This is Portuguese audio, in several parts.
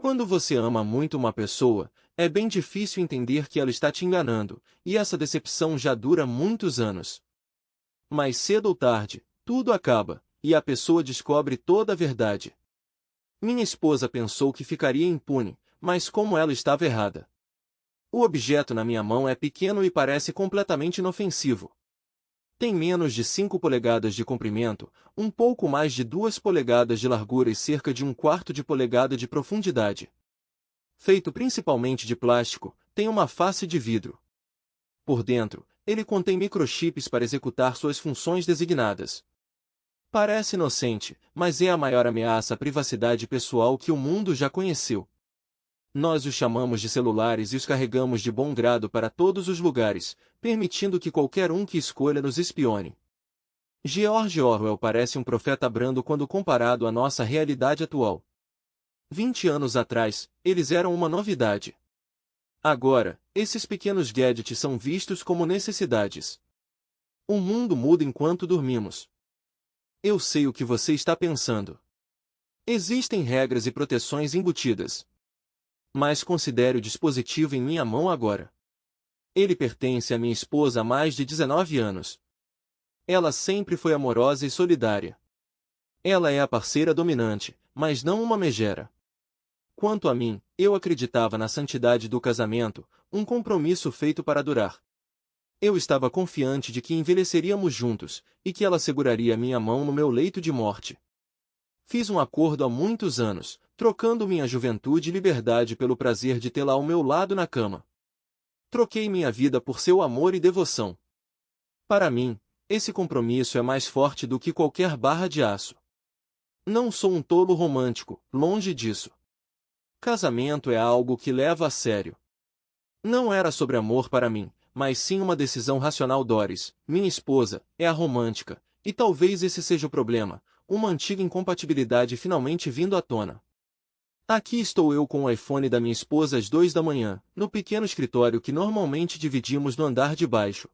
Quando você ama muito uma pessoa, é bem difícil entender que ela está te enganando, e essa decepção já dura muitos anos. Mas cedo ou tarde, tudo acaba, e a pessoa descobre toda a verdade. Minha esposa pensou que ficaria impune, mas como ela estava errada. O objeto na minha mão é pequeno e parece completamente inofensivo. Tem menos de 5 polegadas de comprimento, um pouco mais de 2 polegadas de largura e cerca de 1/4 de polegada de profundidade. Feito principalmente de plástico, tem uma face de vidro. Por dentro, ele contém microchips para executar suas funções designadas. Parece inocente, mas é a maior ameaça à privacidade pessoal que o mundo já conheceu. Nós os chamamos de celulares e os carregamos de bom grado para todos os lugares, permitindo que qualquer um que escolha nos espione. George Orwell parece um profeta brando quando comparado à nossa realidade atual. 20 anos atrás, eles eram uma novidade. Agora, esses pequenos gadgets são vistos como necessidades. O mundo muda enquanto dormimos. Eu sei o que você está pensando. Existem regras e proteções embutidas. Mas considere o dispositivo em minha mão agora. Ele pertence à minha esposa há mais de 19 anos. Ela sempre foi amorosa e solidária. Ela é a parceira dominante, mas não uma megera. Quanto a mim, eu acreditava na santidade do casamento, um compromisso feito para durar. Eu estava confiante de que envelheceríamos juntos, e que ela seguraria minha mão no meu leito de morte. Fiz um acordo há muitos anos, trocando minha juventude e liberdade pelo prazer de tê-la ao meu lado na cama. Troquei minha vida por seu amor e devoção. Para mim, esse compromisso é mais forte do que qualquer barra de aço. Não sou um tolo romântico, longe disso. Casamento é algo que levo a sério. Não era sobre amor para mim, mas sim uma decisão racional. Doris, minha esposa, é a romântica, e talvez esse seja o problema, uma antiga incompatibilidade finalmente vindo à tona. Aqui estou eu com o iPhone da minha esposa às 2 da manhã, no pequeno escritório que normalmente dividimos no andar de baixo.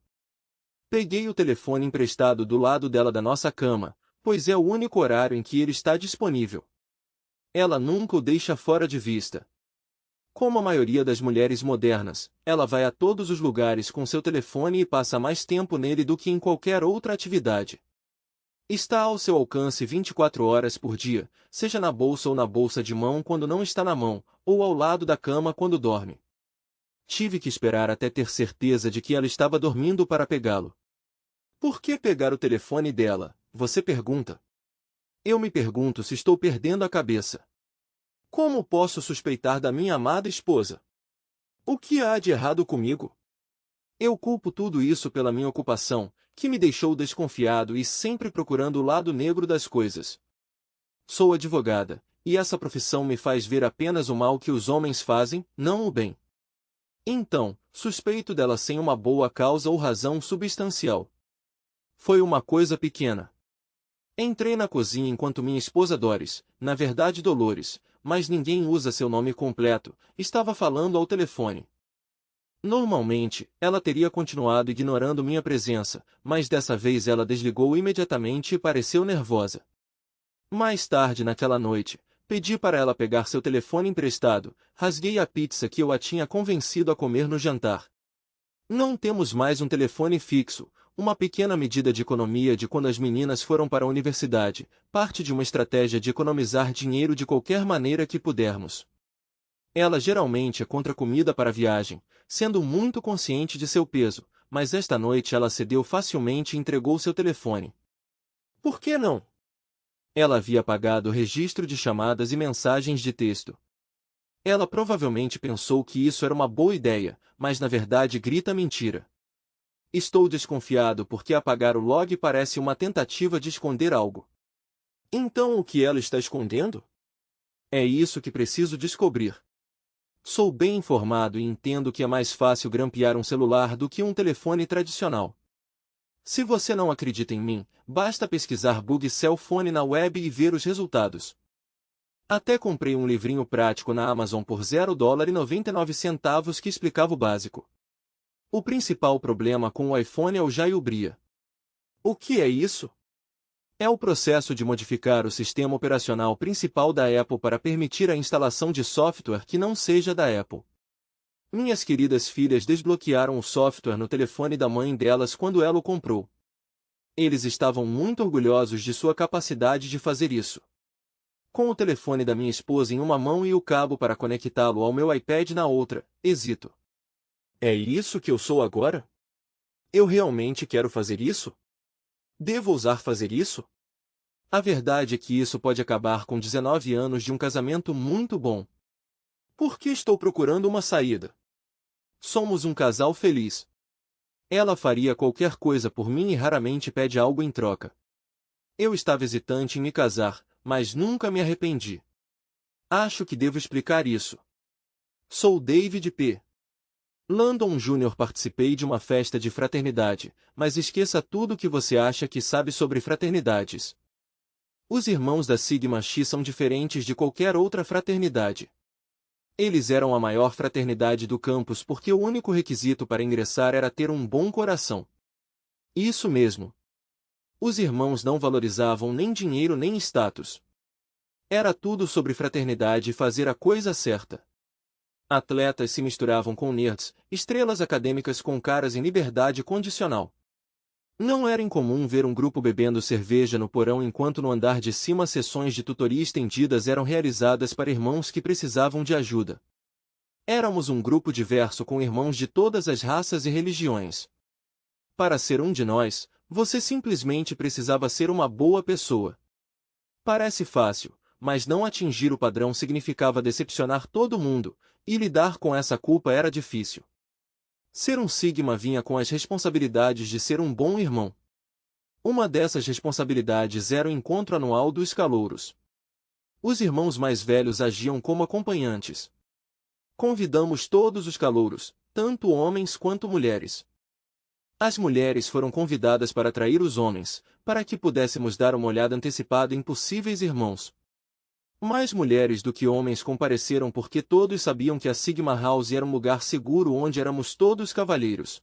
Peguei o telefone emprestado do lado dela da nossa cama, pois é o único horário em que ele está disponível. Ela nunca o deixa fora de vista. Como a maioria das mulheres modernas, ela vai a todos os lugares com seu telefone e passa mais tempo nele do que em qualquer outra atividade. Está ao seu alcance 24 horas por dia, seja na bolsa ou na bolsa de mão quando não está na mão, ou ao lado da cama quando dorme. Tive que esperar até ter certeza de que ela estava dormindo para pegá-lo. Por que pegar o telefone dela? Você pergunta. Eu me pergunto se estou perdendo a cabeça. Como posso suspeitar da minha amada esposa? O que há de errado comigo? Eu culpo tudo isso pela minha ocupação, que me deixou desconfiado e sempre procurando o lado negro das coisas. Sou advogada, e essa profissão me faz ver apenas o mal que os homens fazem, não o bem. Então, suspeito dela sem uma boa causa ou razão substancial. Foi uma coisa pequena. Entrei na cozinha enquanto minha esposa Doris, na verdade Dolores, mas ninguém usa seu nome completo, estava falando ao telefone. Normalmente, ela teria continuado ignorando minha presença, mas dessa vez ela desligou imediatamente e pareceu nervosa. Mais tarde naquela noite, pedi para ela pegar seu telefone emprestado, rasguei a pizza que eu a tinha convencido a comer no jantar. Não temos mais um telefone fixo, uma pequena medida de economia de quando as meninas foram para a universidade, parte de uma estratégia de economizar dinheiro de qualquer maneira que pudermos. Ela geralmente é contra comida para a viagem, sendo muito consciente de seu peso, mas esta noite ela cedeu facilmente e entregou seu telefone. Por que não? Ela havia apagado o registro de chamadas e mensagens de texto. Ela provavelmente pensou que isso era uma boa ideia, mas na verdade grita mentira. Estou desconfiado porque apagar o log parece uma tentativa de esconder algo. Então o que ela está escondendo? É isso que preciso descobrir. Sou bem informado e entendo que é mais fácil grampear um celular do que um telefone tradicional. Se você não acredita em mim, basta pesquisar bug cell phone na web e ver os resultados. Até comprei um livrinho prático na Amazon por $0,99 que explicava o básico. O principal problema com o iPhone é o jailbreak. O que é isso? É o processo de modificar o sistema operacional principal da Apple para permitir a instalação de software que não seja da Apple. Minhas queridas filhas desbloquearam o software no telefone da mãe delas quando ela o comprou. Eles estavam muito orgulhosos de sua capacidade de fazer isso. Com o telefone da minha esposa em uma mão e o cabo para conectá-lo ao meu iPad na outra, hesito. É isso que eu sou agora? Eu realmente quero fazer isso? Devo ousar fazer isso? A verdade é que isso pode acabar com 19 anos de um casamento muito bom. Por que estou procurando uma saída? Somos um casal feliz. Ela faria qualquer coisa por mim e raramente pede algo em troca. Eu estava hesitante em me casar, mas nunca me arrependi. Acho que devo explicar isso. Sou David P. Landon Jr. Participei de uma festa de fraternidade, mas esqueça tudo o que você acha que sabe sobre fraternidades. Os irmãos da Sigma Xi são diferentes de qualquer outra fraternidade. Eles eram a maior fraternidade do campus porque o único requisito para ingressar era ter um bom coração. Isso mesmo. Os irmãos não valorizavam nem dinheiro nem status. Era tudo sobre fraternidade e fazer a coisa certa. Atletas se misturavam com nerds, estrelas acadêmicas com caras em liberdade condicional. Não era incomum ver um grupo bebendo cerveja no porão enquanto no andar de cima sessões de tutoria estendidas eram realizadas para irmãos que precisavam de ajuda. Éramos um grupo diverso com irmãos de todas as raças e religiões. Para ser um de nós, você simplesmente precisava ser uma boa pessoa. Parece fácil, mas não atingir o padrão significava decepcionar todo mundo, e lidar com essa culpa era difícil. Ser um Sigma vinha com as responsabilidades de ser um bom irmão. Uma dessas responsabilidades era o encontro anual dos calouros. Os irmãos mais velhos agiam como acompanhantes. Convidamos todos os calouros, tanto homens quanto mulheres. As mulheres foram convidadas para atrair os homens, para que pudéssemos dar uma olhada antecipada em possíveis irmãos. Mais mulheres do que homens compareceram porque todos sabiam que a Sigma House era um lugar seguro onde éramos todos cavalheiros.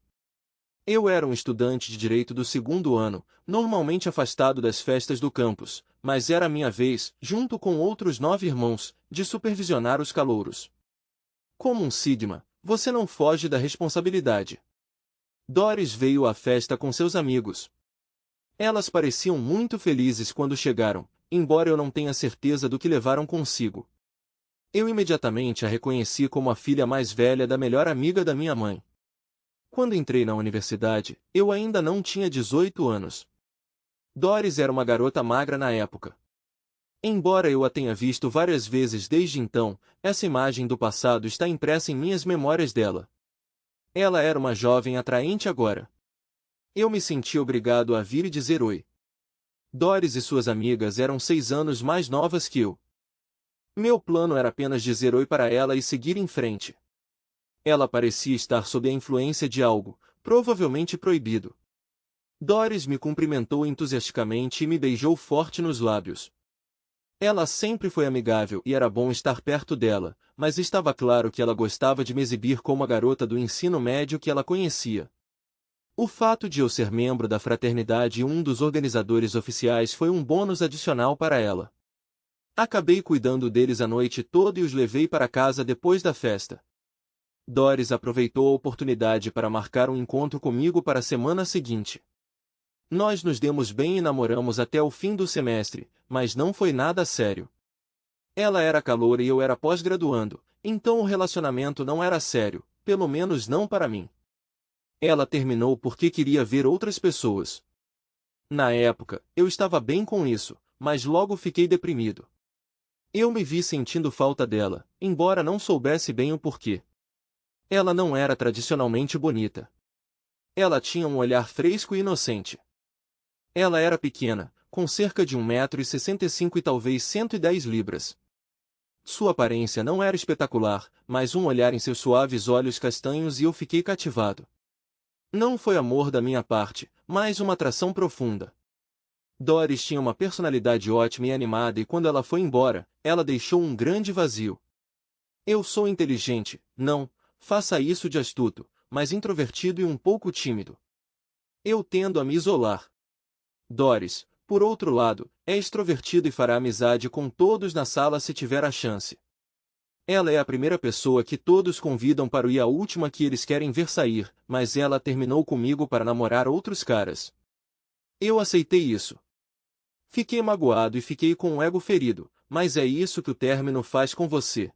Eu era um estudante de direito do segundo ano, normalmente afastado das festas do campus, mas era a minha vez, junto com outros 9 irmãos, de supervisionar os calouros. Como um Sigma, você não foge da responsabilidade. Doris veio à festa com seus amigos. Elas pareciam muito felizes quando chegaram, embora eu não tenha certeza do que levaram consigo. Eu imediatamente a reconheci como a filha mais velha da melhor amiga da minha mãe. Quando entrei na universidade, eu ainda não tinha 18 anos. Doris era uma garota magra na época. Embora eu a tenha visto várias vezes desde então, essa imagem do passado está impressa em minhas memórias dela. Ela era uma jovem atraente agora. Eu me senti obrigado a vir e dizer oi. Doris e suas amigas eram 6 anos mais novas que eu. Meu plano era apenas dizer oi para ela e seguir em frente. Ela parecia estar sob a influência de algo, provavelmente proibido. Doris me cumprimentou entusiasticamente e me beijou forte nos lábios. Ela sempre foi amigável e era bom estar perto dela, mas estava claro que ela gostava de me exibir como a garota do ensino médio que ela conhecia. O fato de eu ser membro da fraternidade e um dos organizadores oficiais foi um bônus adicional para ela. Acabei cuidando deles a noite toda e os levei para casa depois da festa. Doris aproveitou a oportunidade para marcar um encontro comigo para a semana seguinte. Nós nos demos bem e namoramos até o fim do semestre, mas não foi nada sério. Ela era caloura e eu era pós-graduando, então o relacionamento não era sério, pelo menos não para mim. Ela terminou porque queria ver outras pessoas. Na época, eu estava bem com isso, mas logo fiquei deprimido. Eu me vi sentindo falta dela, embora não soubesse bem o porquê. Ela não era tradicionalmente bonita. Ela tinha um olhar fresco e inocente. Ela era pequena, com cerca de 1,65 m e talvez 110 libras. Sua aparência não era espetacular, mas um olhar em seus suaves olhos castanhos e eu fiquei cativado. Não foi amor da minha parte, mas uma atração profunda. Doris tinha uma personalidade ótima e animada e quando ela foi embora, ela deixou um grande vazio. Eu sou inteligente, não, faça isso de astuto, mas introvertido e um pouco tímido. Eu tendo a me isolar. Doris, Por outro lado, é extrovertido e fará amizade com todos na sala se tiver a chance. Ela é a primeira pessoa que todos convidam para ir e a última que eles querem ver sair, mas ela terminou comigo para namorar outros caras. Eu aceitei isso. Fiquei magoado e fiquei com o ego ferido, mas é isso que o término faz com você.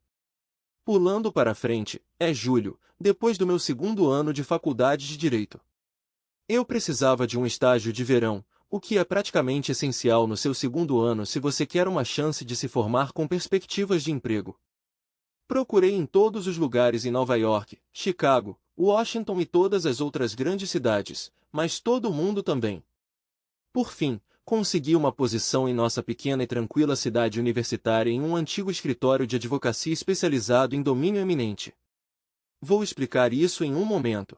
Pulando para frente, é julho, depois do meu segundo ano de faculdade de Direito. Eu precisava de um estágio de verão, o que é praticamente essencial no seu segundo ano se você quer uma chance de se formar com perspectivas de emprego. Procurei em todos os lugares em Nova York, Chicago, Washington e todas as outras grandes cidades, mas todo mundo também. Por fim, consegui uma posição em nossa pequena e tranquila cidade universitária em um antigo escritório de advocacia especializado em domínio eminente. Vou explicar isso em um momento.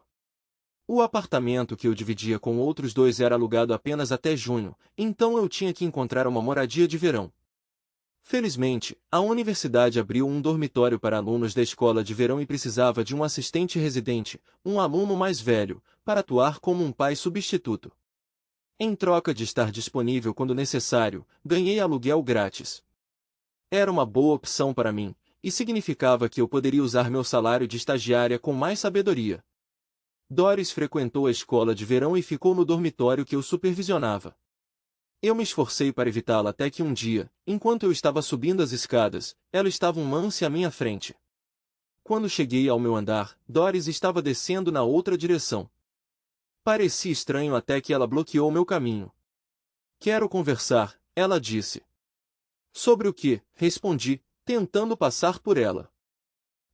O apartamento que eu dividia com outros dois era alugado apenas até junho, então eu tinha que encontrar uma moradia de verão. Felizmente, a universidade abriu um dormitório para alunos da escola de verão e precisava de um assistente residente, um aluno mais velho, para atuar como um pai substituto. Em troca de estar disponível quando necessário, ganhei aluguel grátis. Era uma boa opção para mim, e significava que eu poderia usar meu salário de estagiária com mais sabedoria. Doris frequentou a escola de verão e ficou no dormitório que eu supervisionava. Eu me esforcei para evitá-la até que um dia, enquanto eu estava subindo as escadas, ela estava um lance à minha frente. Quando cheguei ao meu andar, Doris estava descendo na outra direção. Parecia estranho até que ela bloqueou meu caminho. Quero conversar, ela disse. Sobre o que? Respondi, tentando passar por ela.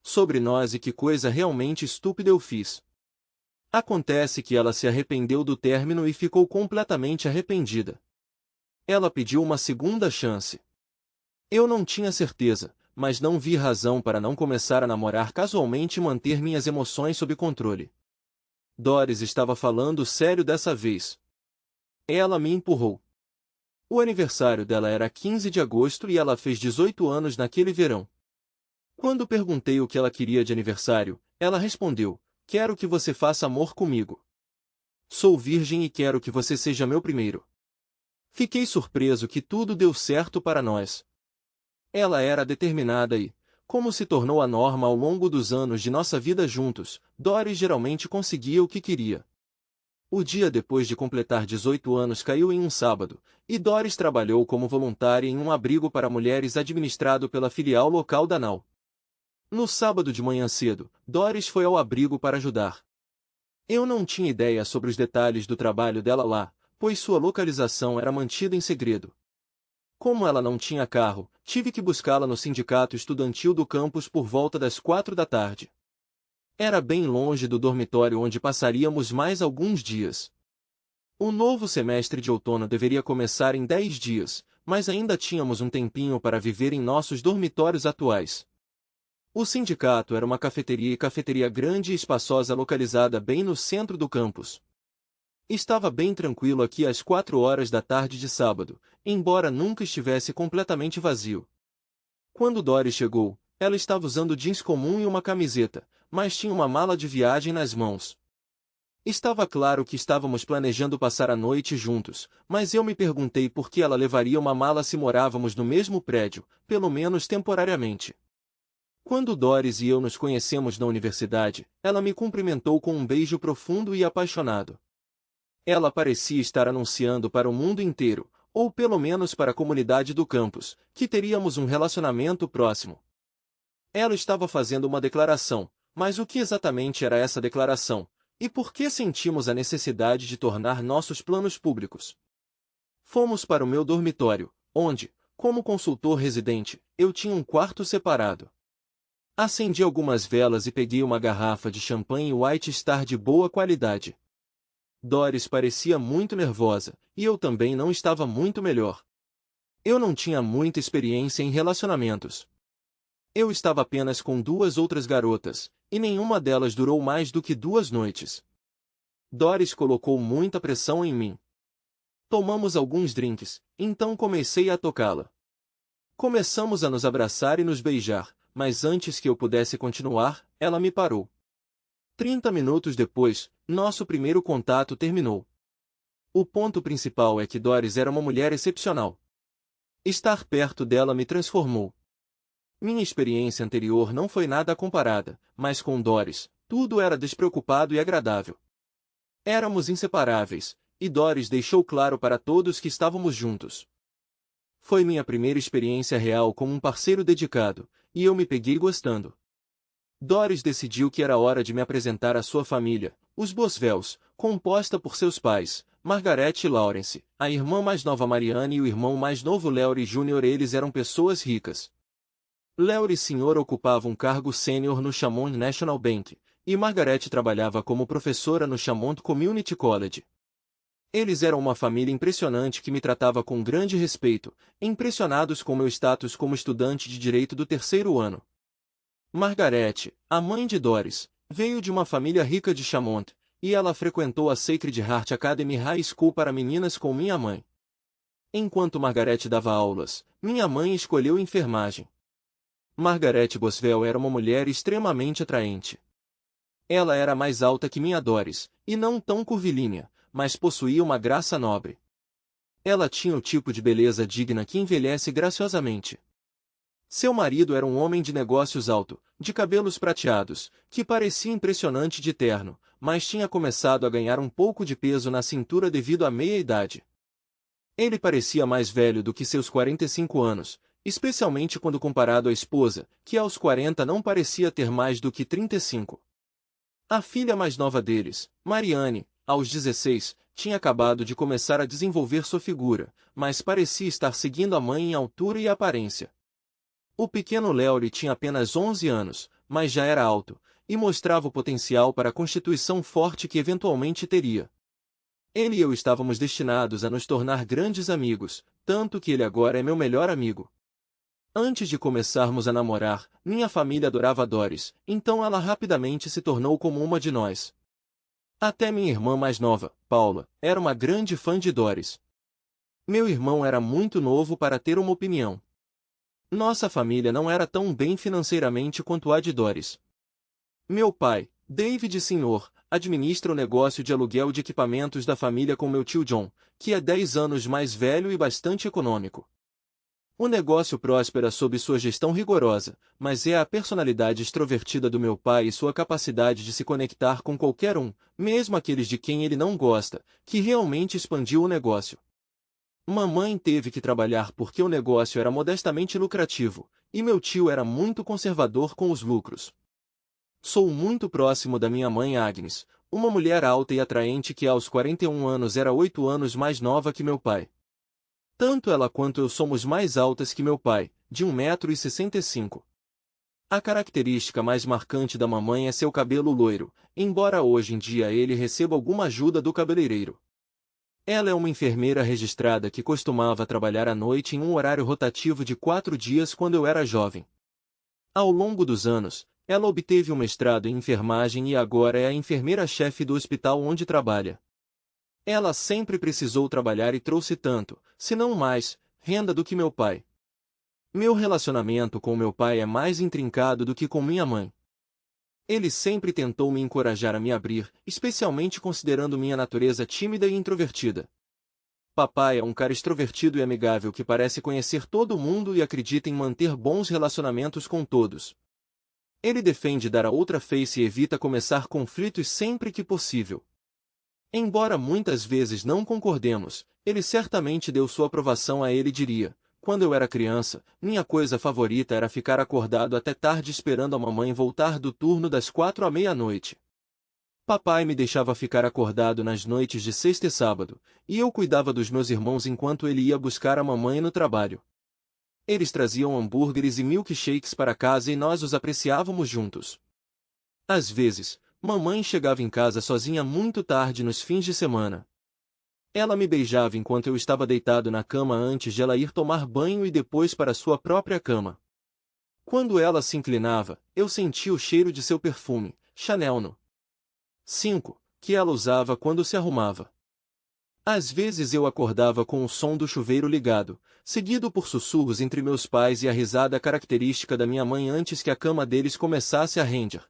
Sobre nós e que coisa realmente estúpida eu fiz. Acontece que ela se arrependeu do término e ficou completamente arrependida. Ela pediu uma segunda chance. Eu não tinha certeza, mas não vi razão para não começar a namorar casualmente e manter minhas emoções sob controle. Doris estava falando sério dessa vez. Ela me empurrou. O aniversário dela era 15 de agosto e ela fez 18 anos naquele verão. Quando perguntei o que ela queria de aniversário, ela respondeu: quero que você faça amor comigo. Sou virgem e quero que você seja meu primeiro. Fiquei surpreso que tudo deu certo para nós. Ela era determinada e, como se tornou a norma ao longo dos anos de nossa vida juntos, Doris geralmente conseguia o que queria. O dia depois de completar 18 anos caiu em um sábado, e Doris trabalhou como voluntária em um abrigo para mulheres administrado pela filial local da NAU. No sábado de manhã cedo, Doris foi ao abrigo para ajudar. Eu não tinha ideia sobre os detalhes do trabalho dela lá, pois sua localização era mantida em segredo. Como ela não tinha carro, tive que buscá-la no sindicato estudantil do campus por volta das 4 da tarde. Era bem longe do dormitório onde passaríamos mais alguns dias. O novo semestre de outono deveria começar em 10 dias, mas ainda tínhamos um tempinho para viver em nossos dormitórios atuais. O sindicato era uma cafeteria grande e espaçosa localizada bem no centro do campus. Estava bem tranquilo aqui às 4 horas da tarde de sábado, embora nunca estivesse completamente vazio. Quando Doris chegou, ela estava usando jeans comum e uma camiseta, mas tinha uma mala de viagem nas mãos. Estava claro que estávamos planejando passar a noite juntos, mas eu me perguntei por que ela levaria uma mala se morávamos no mesmo prédio, pelo menos temporariamente. Quando Doris e eu nos conhecemos na universidade, ela me cumprimentou com um beijo profundo e apaixonado. Ela parecia estar anunciando para o mundo inteiro, ou pelo menos para a comunidade do campus, que teríamos um relacionamento próximo. Ela estava fazendo uma declaração, mas o que exatamente era essa declaração? E por que sentimos a necessidade de tornar nossos planos públicos? Fomos para o meu dormitório, onde, como consultor residente, eu tinha um quarto separado. Acendi algumas velas e peguei uma garrafa de champanhe White Star de boa qualidade. Doris parecia muito nervosa, e eu também não estava muito melhor. Eu não tinha muita experiência em relacionamentos. Eu estava apenas com 2 outras garotas, e nenhuma delas durou mais do que 2 noites. Doris colocou muita pressão em mim. Tomamos alguns drinks, então comecei a tocá-la. Começamos a nos abraçar e nos beijar, mas antes que eu pudesse continuar, ela me parou. 30 minutos depois, nosso primeiro contato terminou. O ponto principal é que Doris era uma mulher excepcional. Estar perto dela me transformou. Minha experiência anterior não foi nada comparada, mas com Doris, tudo era despreocupado e agradável. Éramos inseparáveis, e Doris deixou claro para todos que estávamos juntos. Foi minha primeira experiência real como um parceiro dedicado, e eu me peguei gostando. Doris decidiu que era hora de me apresentar à sua família, os Boswells, composta por seus pais, Margaret e Lawrence, a irmã mais nova Marianne e o irmão mais novo Leury Jr. Eles eram pessoas ricas. Leury Sr. ocupava um cargo sênior no Chamont National Bank, e Margaret trabalhava como professora no Chamont Community College. Eles eram uma família impressionante que me tratava com grande respeito, impressionados com meu status como estudante de direito do terceiro ano. Margaret, a mãe de Doris, veio de uma família rica de Chamont, e ela frequentou a Sacred Heart Academy High School para meninas com minha mãe. Enquanto Margaret dava aulas, minha mãe escolheu enfermagem. Margaret Boswell era uma mulher extremamente atraente. Ela era mais alta que minha Doris, e não tão curvilínea, mas possuía uma graça nobre. Ela tinha o tipo de beleza digna que envelhece graciosamente. Seu marido era um homem de negócios alto, de cabelos prateados, que parecia impressionante de terno, mas tinha começado a ganhar um pouco de peso na cintura devido à meia-idade. Ele parecia mais velho do que seus 45 anos, especialmente quando comparado à esposa, que aos 40 não parecia ter mais do que 35. A filha mais nova deles, Marianne, aos 16, tinha acabado de começar a desenvolver sua figura, mas parecia estar seguindo a mãe em altura e aparência. O pequeno Leury tinha apenas 11 anos, mas já era alto, e mostrava o potencial para a constituição forte que eventualmente teria. Ele e eu estávamos destinados a nos tornar grandes amigos, tanto que ele agora é meu melhor amigo. Antes de começarmos a namorar, minha família adorava Doris, então ela rapidamente se tornou como uma de nós. Até minha irmã mais nova, Paula, era uma grande fã de Doris. Meu irmão era muito novo para ter uma opinião. Nossa família não era tão bem financeiramente quanto a de Doris. Meu pai, David Sr., administra o negócio de aluguel de equipamentos da família com meu tio John, que é 10 anos mais velho e bastante econômico. O negócio próspera sob sua gestão rigorosa, mas é a personalidade extrovertida do meu pai e sua capacidade de se conectar com qualquer um, mesmo aqueles de quem ele não gosta, que realmente expandiu o negócio. Mamãe teve que trabalhar porque o negócio era modestamente lucrativo, e meu tio era muito conservador com os lucros. Sou muito próximo da minha mãe Agnes, uma mulher alta e atraente que aos 41 anos era 8 anos mais nova que meu pai. Tanto ela quanto eu somos mais altas que meu pai, de 1,65 m. A característica mais marcante da mamãe é seu cabelo loiro, embora hoje em dia ele receba alguma ajuda do cabeleireiro. Ela é uma enfermeira registrada que costumava trabalhar à noite em um horário rotativo de 4 dias quando eu era jovem. Ao longo dos anos, ela obteve um mestrado em enfermagem e agora é a enfermeira-chefe do hospital onde trabalha. Ela sempre precisou trabalhar e trouxe tanto, se não mais, renda do que meu pai. Meu relacionamento com meu pai é mais intrincado do que com minha mãe. Ele sempre tentou me encorajar a me abrir, especialmente considerando minha natureza tímida e introvertida. Papai é um cara extrovertido e amigável que parece conhecer todo mundo e acredita em manter bons relacionamentos com todos. Ele defende dar a outra face e evita começar conflitos sempre que possível. Embora muitas vezes não concordemos, ele certamente deu sua aprovação a ele e diria: quando eu era criança, minha coisa favorita era ficar acordado até tarde esperando a mamãe voltar do turno das 4 à meia-noite. Papai me deixava ficar acordado nas noites de sexta e sábado, e eu cuidava dos meus irmãos enquanto ele ia buscar a mamãe no trabalho. Eles traziam hambúrgueres e milkshakes para casa e nós os apreciávamos juntos. Às vezes, mamãe chegava em casa sozinha muito tarde nos fins de semana. Ela me beijava enquanto eu estava deitado na cama antes de ela ir tomar banho e depois para sua própria cama. Quando ela se inclinava, eu sentia o cheiro de seu perfume, Chanel No. 5, que ela usava quando se arrumava. Às vezes eu acordava com o som do chuveiro ligado, seguido por sussurros entre meus pais e a risada característica da minha mãe antes que a cama deles começasse a render.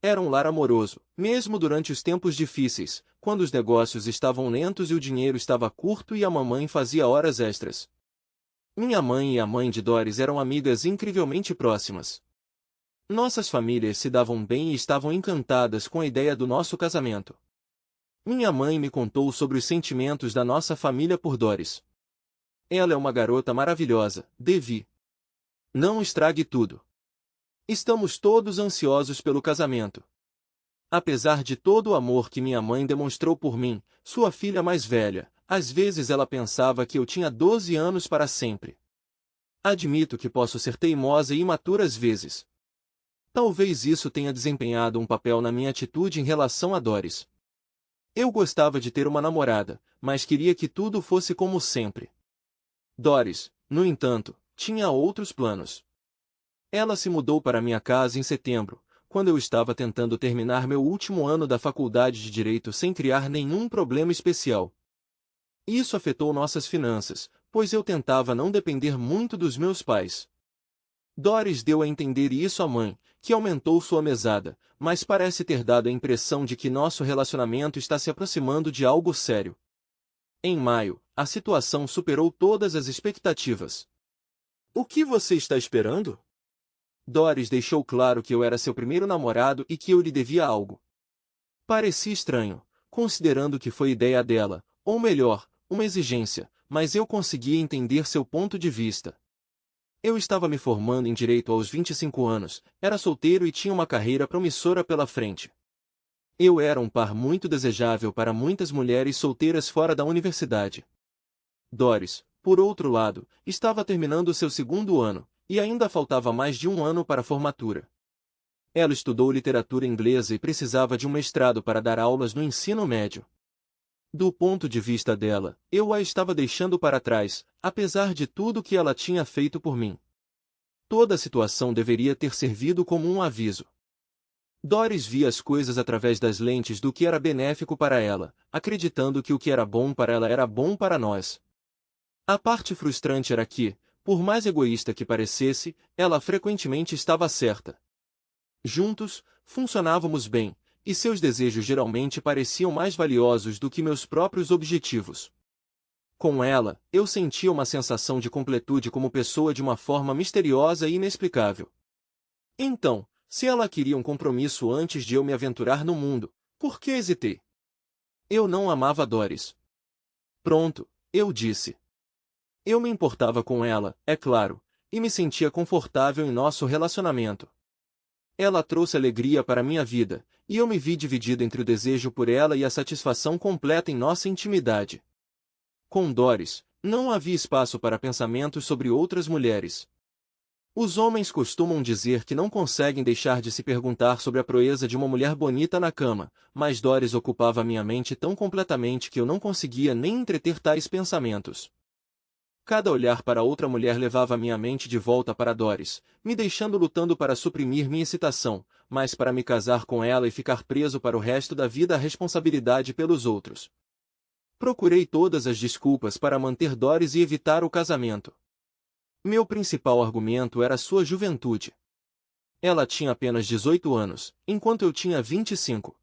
Era um lar amoroso, mesmo durante os tempos difíceis, quando os negócios estavam lentos e o dinheiro estava curto e a mamãe fazia horas extras. Minha mãe e a mãe de Doris eram amigas incrivelmente próximas. Nossas famílias se davam bem e estavam encantadas com a ideia do nosso casamento. Minha mãe me contou sobre os sentimentos da nossa família por Doris. Ela é uma garota maravilhosa, Devi. Não estrague tudo. Estamos todos ansiosos pelo casamento. Apesar de todo o amor que minha mãe demonstrou por mim, sua filha mais velha, às vezes ela pensava que eu tinha 12 anos para sempre. Admito que posso ser teimosa e imatura às vezes. Talvez isso tenha desempenhado um papel na minha atitude em relação a Doris. Eu gostava de ter uma namorada, mas queria que tudo fosse como sempre. Doris, no entanto, tinha outros planos. Ela se mudou para minha casa em setembro, quando eu estava tentando terminar meu último ano da faculdade de Direito sem criar nenhum problema especial. Isso afetou nossas finanças, pois eu tentava não depender muito dos meus pais. Doris deu a entender isso à mãe, que aumentou sua mesada, mas parece ter dado a impressão de que nosso relacionamento está se aproximando de algo sério. Em maio, a situação superou todas as expectativas. O que você está esperando? Doris deixou claro que eu era seu primeiro namorado e que eu lhe devia algo. Parecia estranho, considerando que foi ideia dela, ou melhor, uma exigência, mas eu conseguia entender seu ponto de vista. Eu estava me formando em Direito aos 25 anos, era solteiro e tinha uma carreira promissora pela frente. Eu era um par muito desejável para muitas mulheres solteiras fora da universidade. Doris, por outro lado, estava terminando seu segundo ano, e ainda faltava mais de um ano para a formatura. Ela estudou literatura inglesa e precisava de um mestrado para dar aulas no ensino médio. Do ponto de vista dela, eu a estava deixando para trás, apesar de tudo que ela tinha feito por mim. Toda a situação deveria ter servido como um aviso. Doris via as coisas através das lentes do que era benéfico para ela, acreditando que o que era bom para ela era bom para nós. A parte frustrante era que, por mais egoísta que parecesse, ela frequentemente estava certa. Juntos, funcionávamos bem, e seus desejos geralmente pareciam mais valiosos do que meus próprios objetivos. Com ela, eu sentia uma sensação de completude como pessoa de uma forma misteriosa e inexplicável. Então, se ela queria um compromisso antes de eu me aventurar no mundo, por que hesitei? Eu não amava Doris. Pronto, eu disse. Eu me importava com ela, é claro, e me sentia confortável em nosso relacionamento. Ela trouxe alegria para minha vida, e eu me vi dividido entre o desejo por ela e a satisfação completa em nossa intimidade. Com Doris, não havia espaço para pensamentos sobre outras mulheres. Os homens costumam dizer que não conseguem deixar de se perguntar sobre a proeza de uma mulher bonita na cama, mas Doris ocupava minha mente tão completamente que eu não conseguia nem entreter tais pensamentos. Cada olhar para outra mulher levava minha mente de volta para Doris, me deixando lutando para suprimir minha excitação, mas para me casar com ela e ficar preso para o resto da vida à responsabilidade pelos outros. Procurei todas as desculpas para manter Doris e evitar o casamento. Meu principal argumento era sua juventude. Ela tinha apenas 18 anos, enquanto eu tinha 25.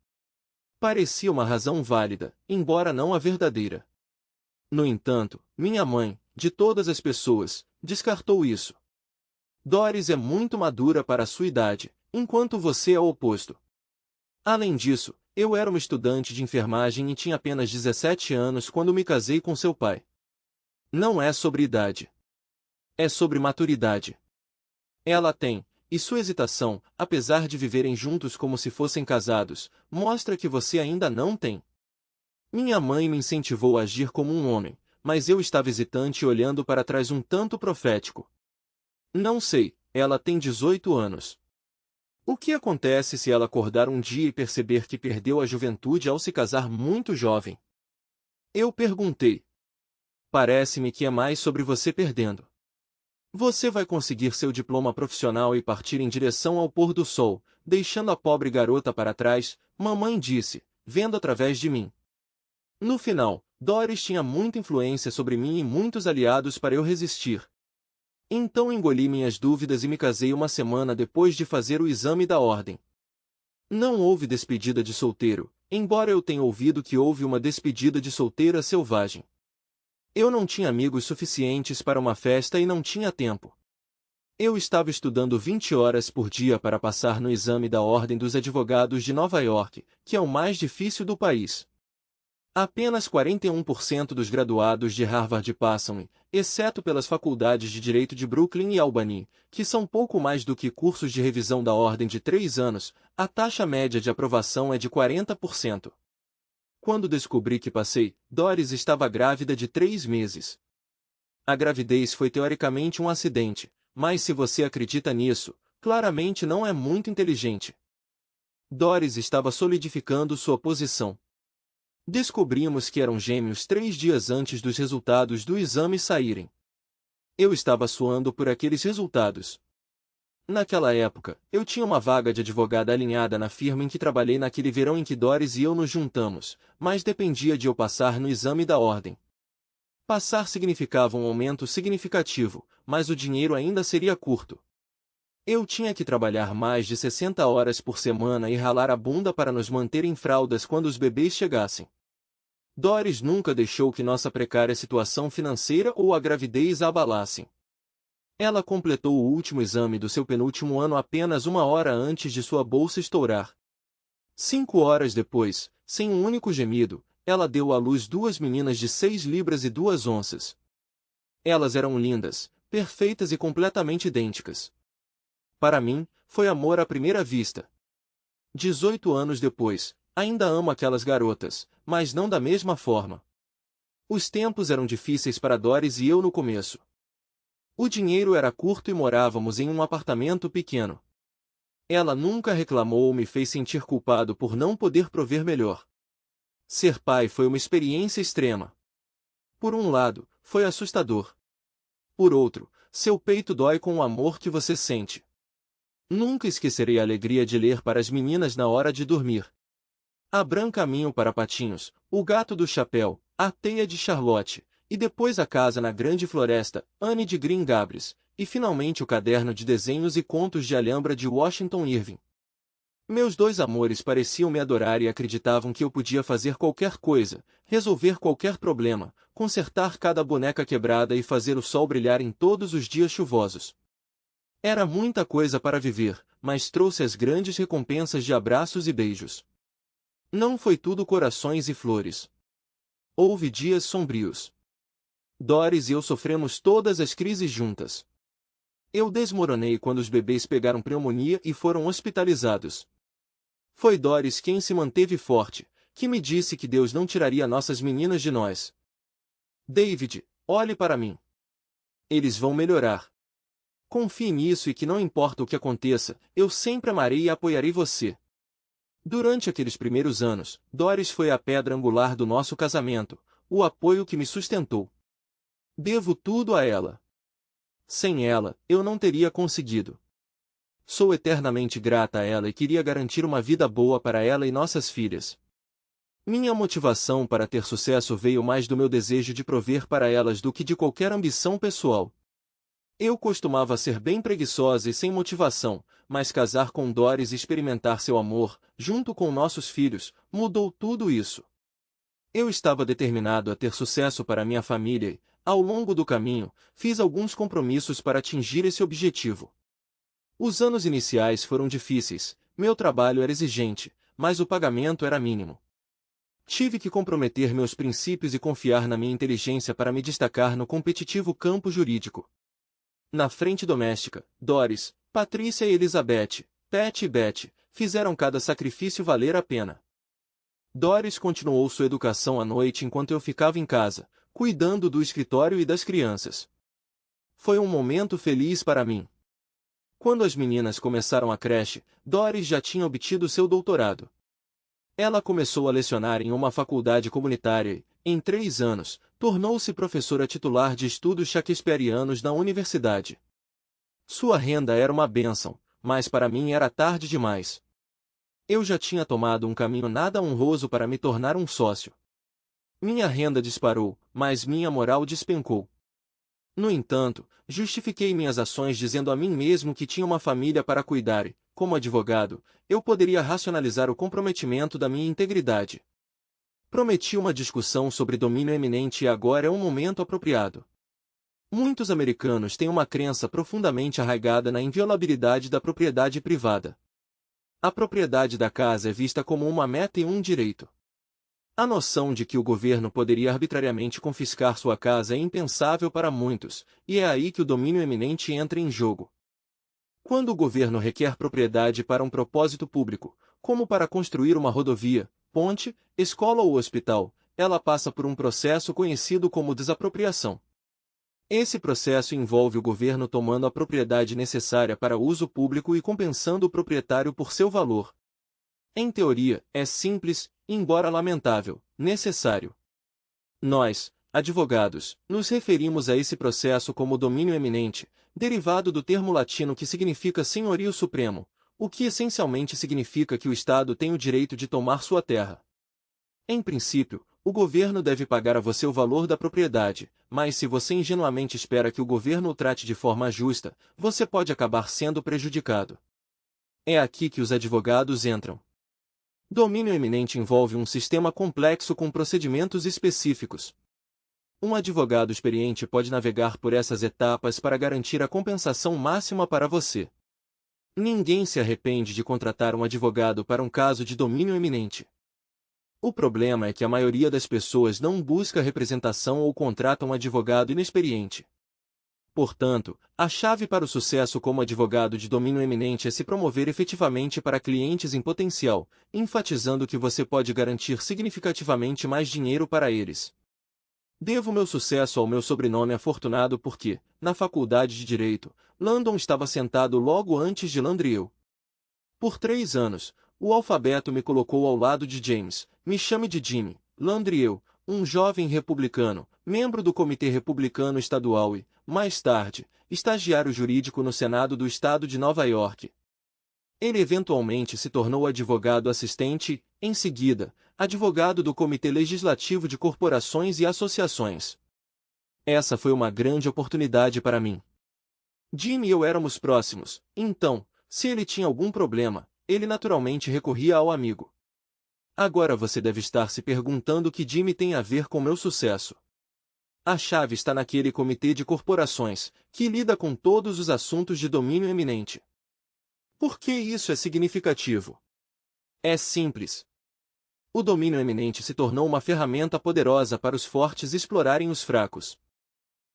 Parecia uma razão válida, embora não a verdadeira. No entanto, minha mãe, de todas as pessoas, descartou isso. Doris é muito madura para a sua idade, enquanto você é o oposto. Além disso, eu era uma estudante de enfermagem e tinha apenas 17 anos quando me casei com seu pai. Não é sobre idade. É sobre maturidade. Ela tem, e sua hesitação, apesar de viverem juntos como se fossem casados, mostra que você ainda não tem. Minha mãe me incentivou a agir como um homem, mas eu estava hesitante e olhando para trás um tanto profético. Não sei, ela tem 18 anos. O que acontece se ela acordar um dia e perceber que perdeu a juventude ao se casar muito jovem? Eu perguntei. Parece-me que é mais sobre você perdendo. Você vai conseguir seu diploma profissional e partir em direção ao pôr do sol, deixando a pobre garota para trás, mamãe disse, vendo através de mim. No final, Doris tinha muita influência sobre mim e muitos aliados para eu resistir. Então engoli minhas dúvidas e me casei uma semana depois de fazer o exame da ordem. Não houve despedida de solteiro, embora eu tenha ouvido que houve uma despedida de solteira selvagem. Eu não tinha amigos suficientes para uma festa e não tinha tempo. Eu estava estudando 20 horas por dia para passar no exame da Ordem dos Advogados de Nova York, que é o mais difícil do país. Apenas 41% dos graduados de Harvard passam, exceto pelas faculdades de Direito de Brooklyn e Albany, que são pouco mais do que cursos de revisão da ordem de 3 anos, a taxa média de aprovação é de 40%. Quando descobri que passei, Doris estava grávida de 3 meses. A gravidez foi teoricamente um acidente, mas se você acredita nisso, claramente não é muito inteligente. Doris estava solidificando sua posição. Descobrimos que eram gêmeos 3 dias antes dos resultados do exame saírem. Eu estava suando por aqueles resultados. Naquela época, eu tinha uma vaga de advogada alinhada na firma em que trabalhei naquele verão em que Doris e eu nos juntamos, mas dependia de eu passar no exame da ordem. Passar significava um aumento significativo, mas o dinheiro ainda seria curto. Eu tinha que trabalhar mais de 60 horas por semana e ralar a bunda para nos manter em fraldas quando os bebês chegassem. Doris nunca deixou que nossa precária situação financeira ou a gravidez a abalassem. Ela completou o último exame do seu penúltimo ano apenas 1 hora antes de sua bolsa estourar. 5 horas depois, sem um único gemido, ela deu à luz 2 meninas de 6 libras e 2 onças. Elas eram lindas, perfeitas e completamente idênticas. Para mim, foi amor à primeira vista. 18 anos depois, ainda amo aquelas garotas, mas não da mesma forma. Os tempos eram difíceis para Doris e eu no começo. O dinheiro era curto e morávamos em um apartamento pequeno. Ela nunca reclamou ou me fez sentir culpado por não poder prover melhor. Ser pai foi uma experiência extrema. Por um lado, foi assustador. Por outro, seu peito dói com o amor que você sente. Nunca esquecerei a alegria de ler para as meninas na hora de dormir. Abram caminho para Patinhos, O Gato do Chapéu, A Teia de Charlotte, e depois A Casa na Grande Floresta, Anne de Green Gables, e finalmente o caderno de desenhos e contos de Alhambra de Washington Irving. Meus dois amores pareciam me adorar e acreditavam que eu podia fazer qualquer coisa, resolver qualquer problema, consertar cada boneca quebrada e fazer o sol brilhar em todos os dias chuvosos. Era muita coisa para viver, mas trouxe as grandes recompensas de abraços e beijos. Não foi tudo corações e flores. Houve dias sombrios. Doris e eu sofremos todas as crises juntas. Eu desmoronei quando os bebês pegaram pneumonia e foram hospitalizados. Foi Doris quem se manteve forte, que me disse que Deus não tiraria nossas meninas de nós. David, olhe para mim. Eles vão melhorar. Confie nisso e que não importa o que aconteça, eu sempre amarei e apoiarei você. Durante aqueles primeiros anos, Doris foi a pedra angular do nosso casamento, o apoio que me sustentou. Devo tudo a ela. Sem ela, eu não teria conseguido. Sou eternamente grata a ela e queria garantir uma vida boa para ela e nossas filhas. Minha motivação para ter sucesso veio mais do meu desejo de prover para elas do que de qualquer ambição pessoal. Eu costumava ser bem preguiçosa e sem motivação, mas casar com Doris e experimentar seu amor, junto com nossos filhos, mudou tudo isso. Eu estava determinado a ter sucesso para minha família e, ao longo do caminho, fiz alguns compromissos para atingir esse objetivo. Os anos iniciais foram difíceis, meu trabalho era exigente, mas o pagamento era mínimo. Tive que comprometer meus princípios e confiar na minha inteligência para me destacar no competitivo campo jurídico. Na frente doméstica, Doris, Patrícia e Elizabeth, Pat e Beth, fizeram cada sacrifício valer a pena. Doris continuou sua educação à noite enquanto eu ficava em casa, cuidando do escritório e das crianças. Foi um momento feliz para mim. Quando as meninas começaram a creche, Doris já tinha obtido seu doutorado. Ela começou a lecionar em uma faculdade comunitária e, em 3 anos, tornou-se professora titular de estudos shakespearianos na universidade. Sua renda era uma bênção, mas para mim era tarde demais. Eu já tinha tomado um caminho nada honroso para me tornar um sócio. Minha renda disparou, mas minha moral despencou. No entanto, justifiquei minhas ações dizendo a mim mesmo que tinha uma família para cuidar e, como advogado, eu poderia racionalizar o comprometimento da minha integridade. Prometi uma discussão sobre domínio eminente e agora é um momento apropriado. Muitos americanos têm uma crença profundamente arraigada na inviolabilidade da propriedade privada. A propriedade da casa é vista como uma meta e um direito. A noção de que o governo poderia arbitrariamente confiscar sua casa é impensável para muitos, e é aí que o domínio eminente entra em jogo. Quando o governo requer propriedade para um propósito público, como para construir uma rodovia, ponte, escola ou hospital, ela passa por um processo conhecido como desapropriação. Esse processo envolve o governo tomando a propriedade necessária para uso público e compensando o proprietário por seu valor. Em teoria, é simples, embora lamentável, necessário. Nós, advogados, nos referimos a esse processo como domínio eminente, derivado do termo latino que significa senhorio supremo, o que essencialmente significa que o Estado tem o direito de tomar sua terra. Em princípio, o governo deve pagar a você o valor da propriedade, mas se você ingenuamente espera que o governo o trate de forma justa, você pode acabar sendo prejudicado. É aqui que os advogados entram. Domínio eminente envolve um sistema complexo com procedimentos específicos. Um advogado experiente pode navegar por essas etapas para garantir a compensação máxima para você. Ninguém se arrepende de contratar um advogado para um caso de domínio eminente. O problema é que a maioria das pessoas não busca representação ou contrata um advogado inexperiente. Portanto, a chave para o sucesso como advogado de domínio eminente é se promover efetivamente para clientes em potencial, enfatizando que você pode garantir significativamente mais dinheiro para eles. Devo meu sucesso ao meu sobrenome afortunado porque, na faculdade de Direito, Landon estava sentado logo antes de Landrieu. Por 3 anos, o alfabeto me colocou ao lado de James, me chame de Jimmy, Landrieu, um jovem republicano, membro do Comitê Republicano Estadual e, mais tarde, estagiário jurídico no Senado do Estado de Nova York. Ele eventualmente se tornou advogado assistente e, em seguida, advogado do Comitê Legislativo de Corporações e Associações. Essa foi uma grande oportunidade para mim. Jimmy e eu éramos próximos, então, se ele tinha algum problema, ele naturalmente recorria ao amigo. Agora você deve estar se perguntando o que Jimmy tem a ver com meu sucesso. A chave está naquele comitê de corporações, que lida com todos os assuntos de domínio eminente. Por que isso é significativo? É simples. O domínio eminente se tornou uma ferramenta poderosa para os fortes explorarem os fracos.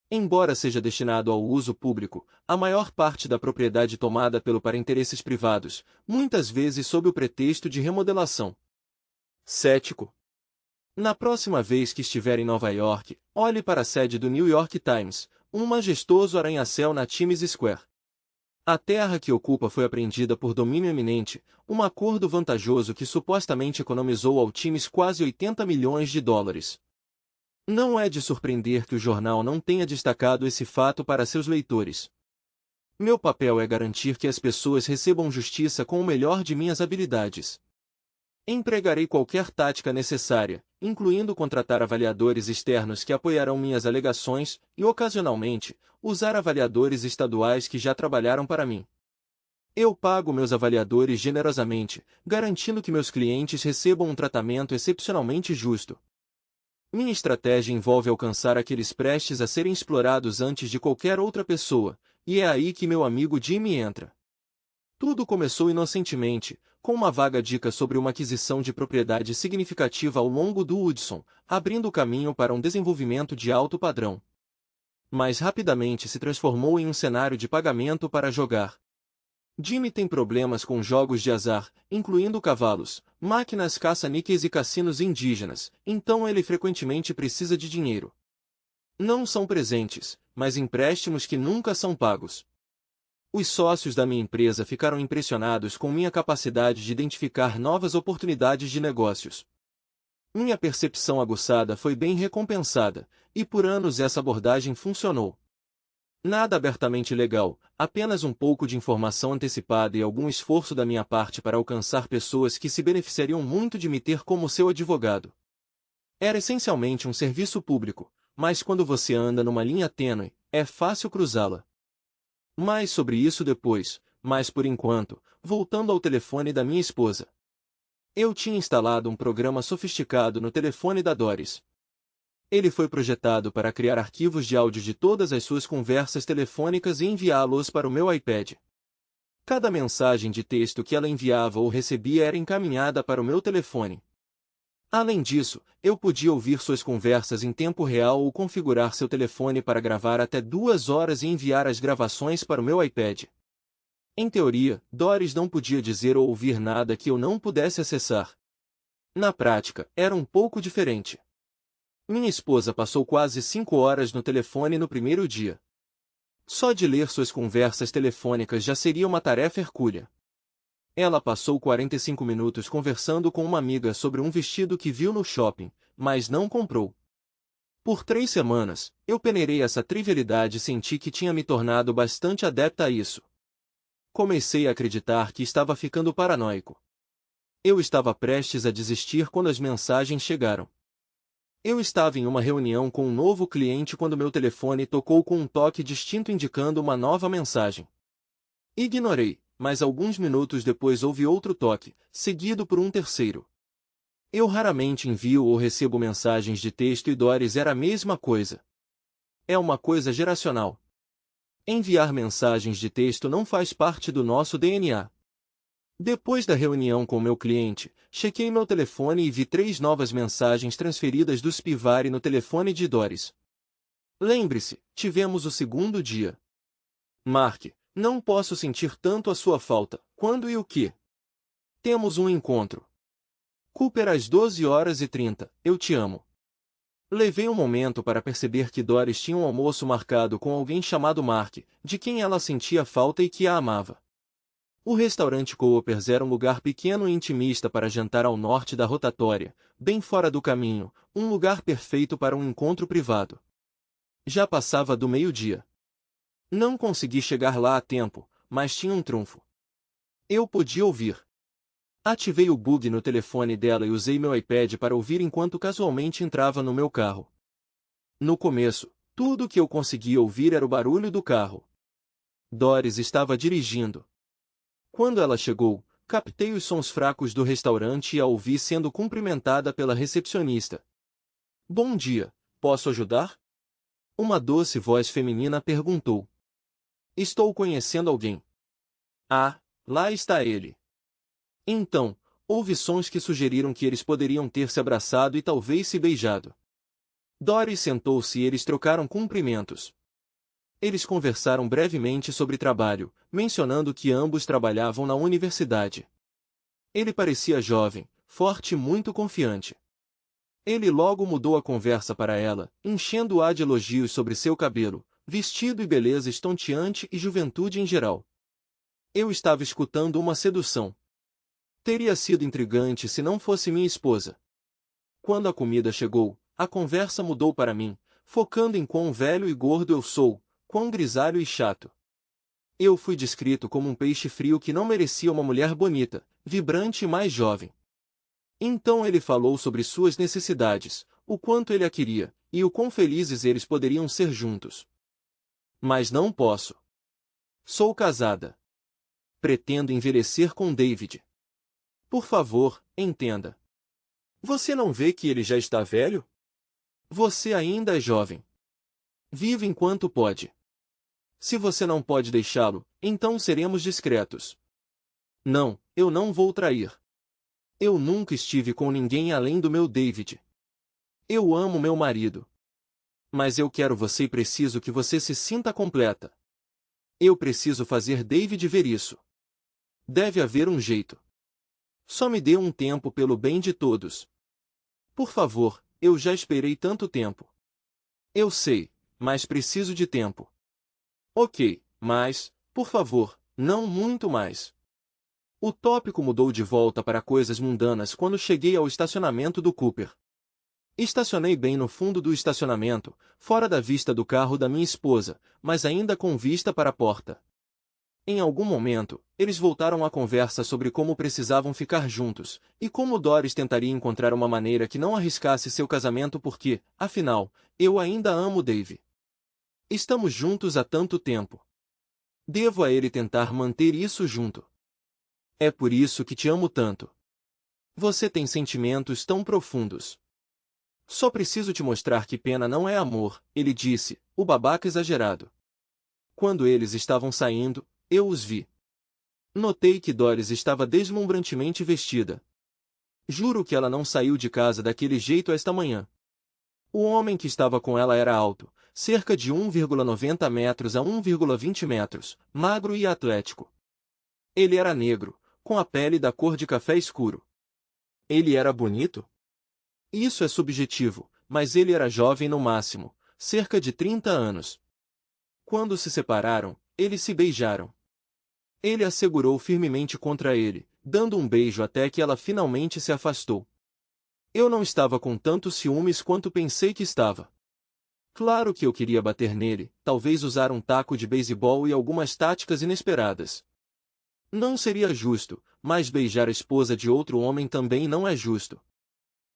Embora seja destinado ao uso público, a maior parte da propriedade tomada para interesses privados, muitas vezes sob o pretexto de remodelação. Cético. Na próxima vez que estiver em Nova York, olhe para a sede do New York Times, um majestoso arranha-céu na Times Square. A terra que ocupa foi apreendida por domínio eminente, um acordo vantajoso que supostamente economizou ao Times quase 80 milhões de dólares. Não é de surpreender que o jornal não tenha destacado esse fato para seus leitores. Meu papel é garantir que as pessoas recebam justiça com o melhor de minhas habilidades. Empregarei qualquer tática necessária, incluindo contratar avaliadores externos que apoiarão minhas alegações e, ocasionalmente, usar avaliadores estaduais que já trabalharam para mim. Eu pago meus avaliadores generosamente, garantindo que meus clientes recebam um tratamento excepcionalmente justo. Minha estratégia envolve alcançar aqueles prestes a serem explorados antes de qualquer outra pessoa, e é aí que meu amigo Jimmy entra. Tudo começou inocentemente, com uma vaga dica sobre uma aquisição de propriedade significativa ao longo do Hudson, abrindo o caminho para um desenvolvimento de alto padrão. Mas rapidamente se transformou em um cenário de pagamento para jogar. Jimmy tem problemas com jogos de azar, incluindo cavalos, máquinas caça-níqueis e cassinos indígenas, então ele frequentemente precisa de dinheiro. Não são presentes, mas empréstimos que nunca são pagos. Os sócios da minha empresa ficaram impressionados com minha capacidade de identificar novas oportunidades de negócios. Minha percepção aguçada foi bem recompensada, e por anos essa abordagem funcionou. Nada abertamente legal, apenas um pouco de informação antecipada e algum esforço da minha parte para alcançar pessoas que se beneficiariam muito de me ter como seu advogado. Era essencialmente um serviço público, mas quando você anda numa linha tênue, é fácil cruzá-la. Mais sobre isso depois, mas por enquanto, voltando ao telefone da minha esposa. Eu tinha instalado um programa sofisticado no telefone da Doris. Ele foi projetado para criar arquivos de áudio de todas as suas conversas telefônicas e enviá-los para o meu iPad. Cada mensagem de texto que ela enviava ou recebia era encaminhada para o meu telefone. Além disso, eu podia ouvir suas conversas em tempo real ou configurar seu telefone para gravar até 2 horas e enviar as gravações para o meu iPad. Em teoria, Doris não podia dizer ou ouvir nada que eu não pudesse acessar. Na prática, era um pouco diferente. Minha esposa passou quase 5 horas no telefone no primeiro dia. Só de ler suas conversas telefônicas já seria uma tarefa hercúlea. Ela passou 45 minutos conversando com uma amiga sobre um vestido que viu no shopping, mas não comprou. Por 3 semanas, eu peneirei essa trivialidade e senti que tinha me tornado bastante adepta a isso. Comecei a acreditar que estava ficando paranoico. Eu estava prestes a desistir quando as mensagens chegaram. Eu estava em uma reunião com um novo cliente quando meu telefone tocou com um toque distinto indicando uma nova mensagem. Ignorei, mas alguns minutos depois houve outro toque, seguido por um terceiro. Eu raramente envio ou recebo mensagens de texto e Doris era a mesma coisa. É uma coisa geracional. Enviar mensagens de texto não faz parte do nosso DNA. Depois da reunião com meu cliente, chequei meu telefone e vi 3 novas mensagens transferidas do Spivari no telefone de Doris. Lembre-se, tivemos o segundo dia. Mark, não posso sentir tanto a sua falta. Quando e o que? Temos um encontro. Cooper às 12h30, eu te amo. Levei um momento para perceber que Doris tinha um almoço marcado com alguém chamado Mark, de quem ela sentia falta e que a amava. O restaurante Coopers era um lugar pequeno e intimista para jantar ao norte da rotatória, bem fora do caminho, um lugar perfeito para um encontro privado. Já passava do meio-dia. Não consegui chegar lá a tempo, mas tinha um trunfo. Eu podia ouvir. Ativei o bug no telefone dela e usei meu iPad para ouvir enquanto casualmente entrava no meu carro. No começo, tudo o que eu conseguia ouvir era o barulho do carro. Doris estava dirigindo. Quando ela chegou, captei os sons fracos do restaurante e a ouvi sendo cumprimentada pela recepcionista. Bom dia, posso ajudar? Uma doce voz feminina perguntou. Estou conhecendo alguém. Ah, lá está ele. Então, houve sons que sugeriram que eles poderiam ter se abraçado e talvez se beijado. Doris sentou-se e eles trocaram cumprimentos. Eles conversaram brevemente sobre trabalho, mencionando que ambos trabalhavam na universidade. Ele parecia jovem, forte e muito confiante. Ele logo mudou a conversa para ela, enchendo-a de elogios sobre seu cabelo, vestido e beleza estonteante e juventude em geral. Eu estava escutando uma sedução. Teria sido intrigante se não fosse minha esposa. Quando a comida chegou, a conversa mudou para mim, focando em quão velho e gordo eu sou, quão grisalho e chato. Eu fui descrito como um peixe frio que não merecia uma mulher bonita, vibrante e mais jovem. Então ele falou sobre suas necessidades, o quanto ele a queria, e o quão felizes eles poderiam ser juntos. Mas não posso. Sou casada. Pretendo envelhecer com David. Por favor, entenda. Você não vê que ele já está velho? Você ainda é jovem. Vive enquanto pode. Se você não pode deixá-lo, então seremos discretos. Não, eu não vou trair. Eu nunca estive com ninguém além do meu David. Eu amo meu marido. Mas eu quero você e preciso que você se sinta completa. Eu preciso fazer David ver isso. Deve haver um jeito. Só me dê um tempo pelo bem de todos. Por favor, eu já esperei tanto tempo. Eu sei, mas preciso de tempo. Ok, mas, por favor, não muito mais. O tópico mudou de volta para coisas mundanas quando cheguei ao estacionamento do Cooper. Estacionei bem no fundo do estacionamento, fora da vista do carro da minha esposa, mas ainda com vista para a porta. Em algum momento, eles voltaram à conversa sobre como precisavam ficar juntos, e como Doris tentaria encontrar uma maneira que não arriscasse seu casamento porque, afinal, eu ainda amo Dave. Estamos juntos há tanto tempo. Devo a ele tentar manter isso junto. É por isso que te amo tanto. Você tem sentimentos tão profundos. Só preciso te mostrar que pena não é amor, ele disse, o babaca exagerado. Quando eles estavam saindo, eu os vi. Notei que Doris estava deslumbrantemente vestida. Juro que ela não saiu de casa daquele jeito esta manhã. O homem que estava com ela era alto, cerca de 1,90 metros a 1,20 metros, magro e atlético. Ele era negro, com a pele da cor de café escuro. Ele era bonito? Isso é subjetivo, mas ele era jovem no máximo, cerca de 30 anos. Quando se separaram, eles se beijaram. Ele a segurou firmemente contra ele, dando um beijo até que ela finalmente se afastou. Eu não estava com tantos ciúmes quanto pensei que estava. Claro que eu queria bater nele, talvez usar um taco de beisebol e algumas táticas inesperadas. Não seria justo, mas beijar a esposa de outro homem também não é justo.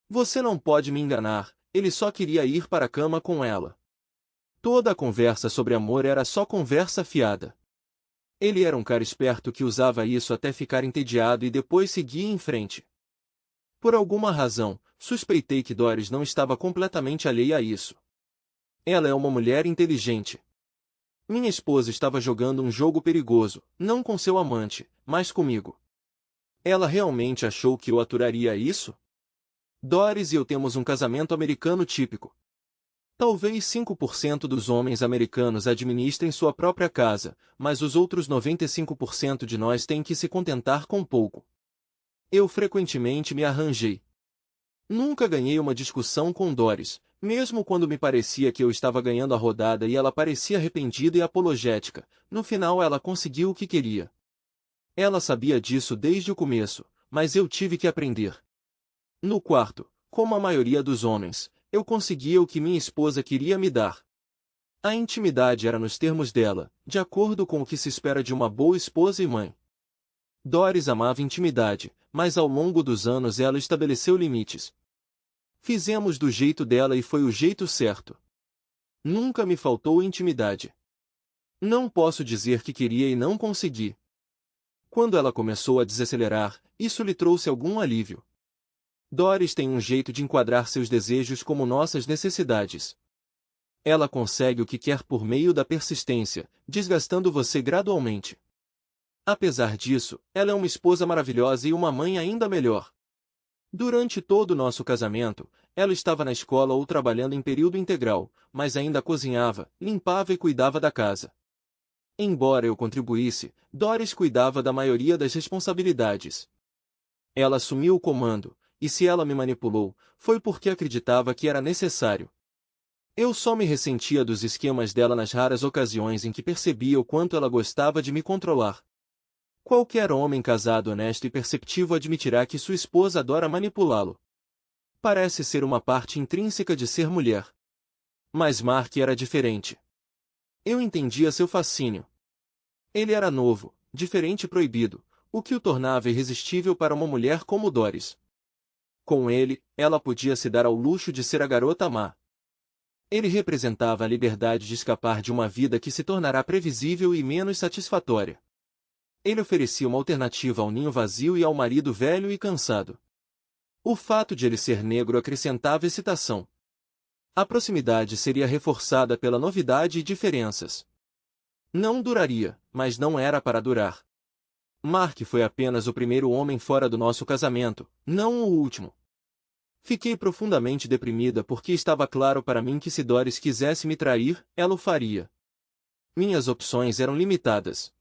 Você não pode me enganar, ele só queria ir para a cama com ela. Toda a conversa sobre amor era só conversa fiada. Ele era um cara esperto que usava isso até ficar entediado e depois seguia em frente. Por alguma razão, suspeitei que Doris não estava completamente alheia a isso. Ela é uma mulher inteligente. Minha esposa estava jogando um jogo perigoso, não com seu amante, mas comigo. Ela realmente achou que eu aturaria isso? Doris e eu temos um casamento americano típico. Talvez 5% dos homens americanos administrem sua própria casa, mas os outros 95% de nós têm que se contentar com pouco. Eu frequentemente me arranjei. Nunca ganhei uma discussão com Doris, mesmo quando me parecia que eu estava ganhando a rodada e ela parecia arrependida e apologética. No final ela conseguiu o que queria. Ela sabia disso desde o começo, mas eu tive que aprender. No quarto, como a maioria dos homens, eu conseguia o que minha esposa queria me dar. A intimidade era nos termos dela, de acordo com o que se espera de uma boa esposa e mãe. Doris amava intimidade, mas ao longo dos anos ela estabeleceu limites. Fizemos do jeito dela e foi o jeito certo. Nunca me faltou intimidade. Não posso dizer que queria e não consegui. Quando ela começou a desacelerar, isso lhe trouxe algum alívio. Doris tem um jeito de enquadrar seus desejos como nossas necessidades. Ela consegue o que quer por meio da persistência, desgastando você gradualmente. Apesar disso, ela é uma esposa maravilhosa e uma mãe ainda melhor. Durante todo o nosso casamento, ela estava na escola ou trabalhando em período integral, mas ainda cozinhava, limpava e cuidava da casa. Embora eu contribuísse, Doris cuidava da maioria das responsabilidades. Ela assumiu o comando, e se ela me manipulou, foi porque acreditava que era necessário. Eu só me ressentia dos esquemas dela nas raras ocasiões em que percebia o quanto ela gostava de me controlar. Qualquer homem casado honesto e perceptivo admitirá que sua esposa adora manipulá-lo. Parece ser uma parte intrínseca de ser mulher. Mas Mark era diferente. Eu entendia seu fascínio. Ele era novo, diferente e proibido, o que o tornava irresistível para uma mulher como Doris. Com ele, ela podia se dar ao luxo de ser a garota má. Ele representava a liberdade de escapar de uma vida que se tornará previsível e menos satisfatória. Ele oferecia uma alternativa ao ninho vazio e ao marido velho e cansado. O fato de ele ser negro acrescentava excitação. A proximidade seria reforçada pela novidade e diferenças. Não duraria, mas não era para durar. Mark foi apenas o primeiro homem fora do nosso casamento, não o último. Fiquei profundamente deprimida porque estava claro para mim que se Doris quisesse me trair, ela o faria. Minhas opções eram limitadas.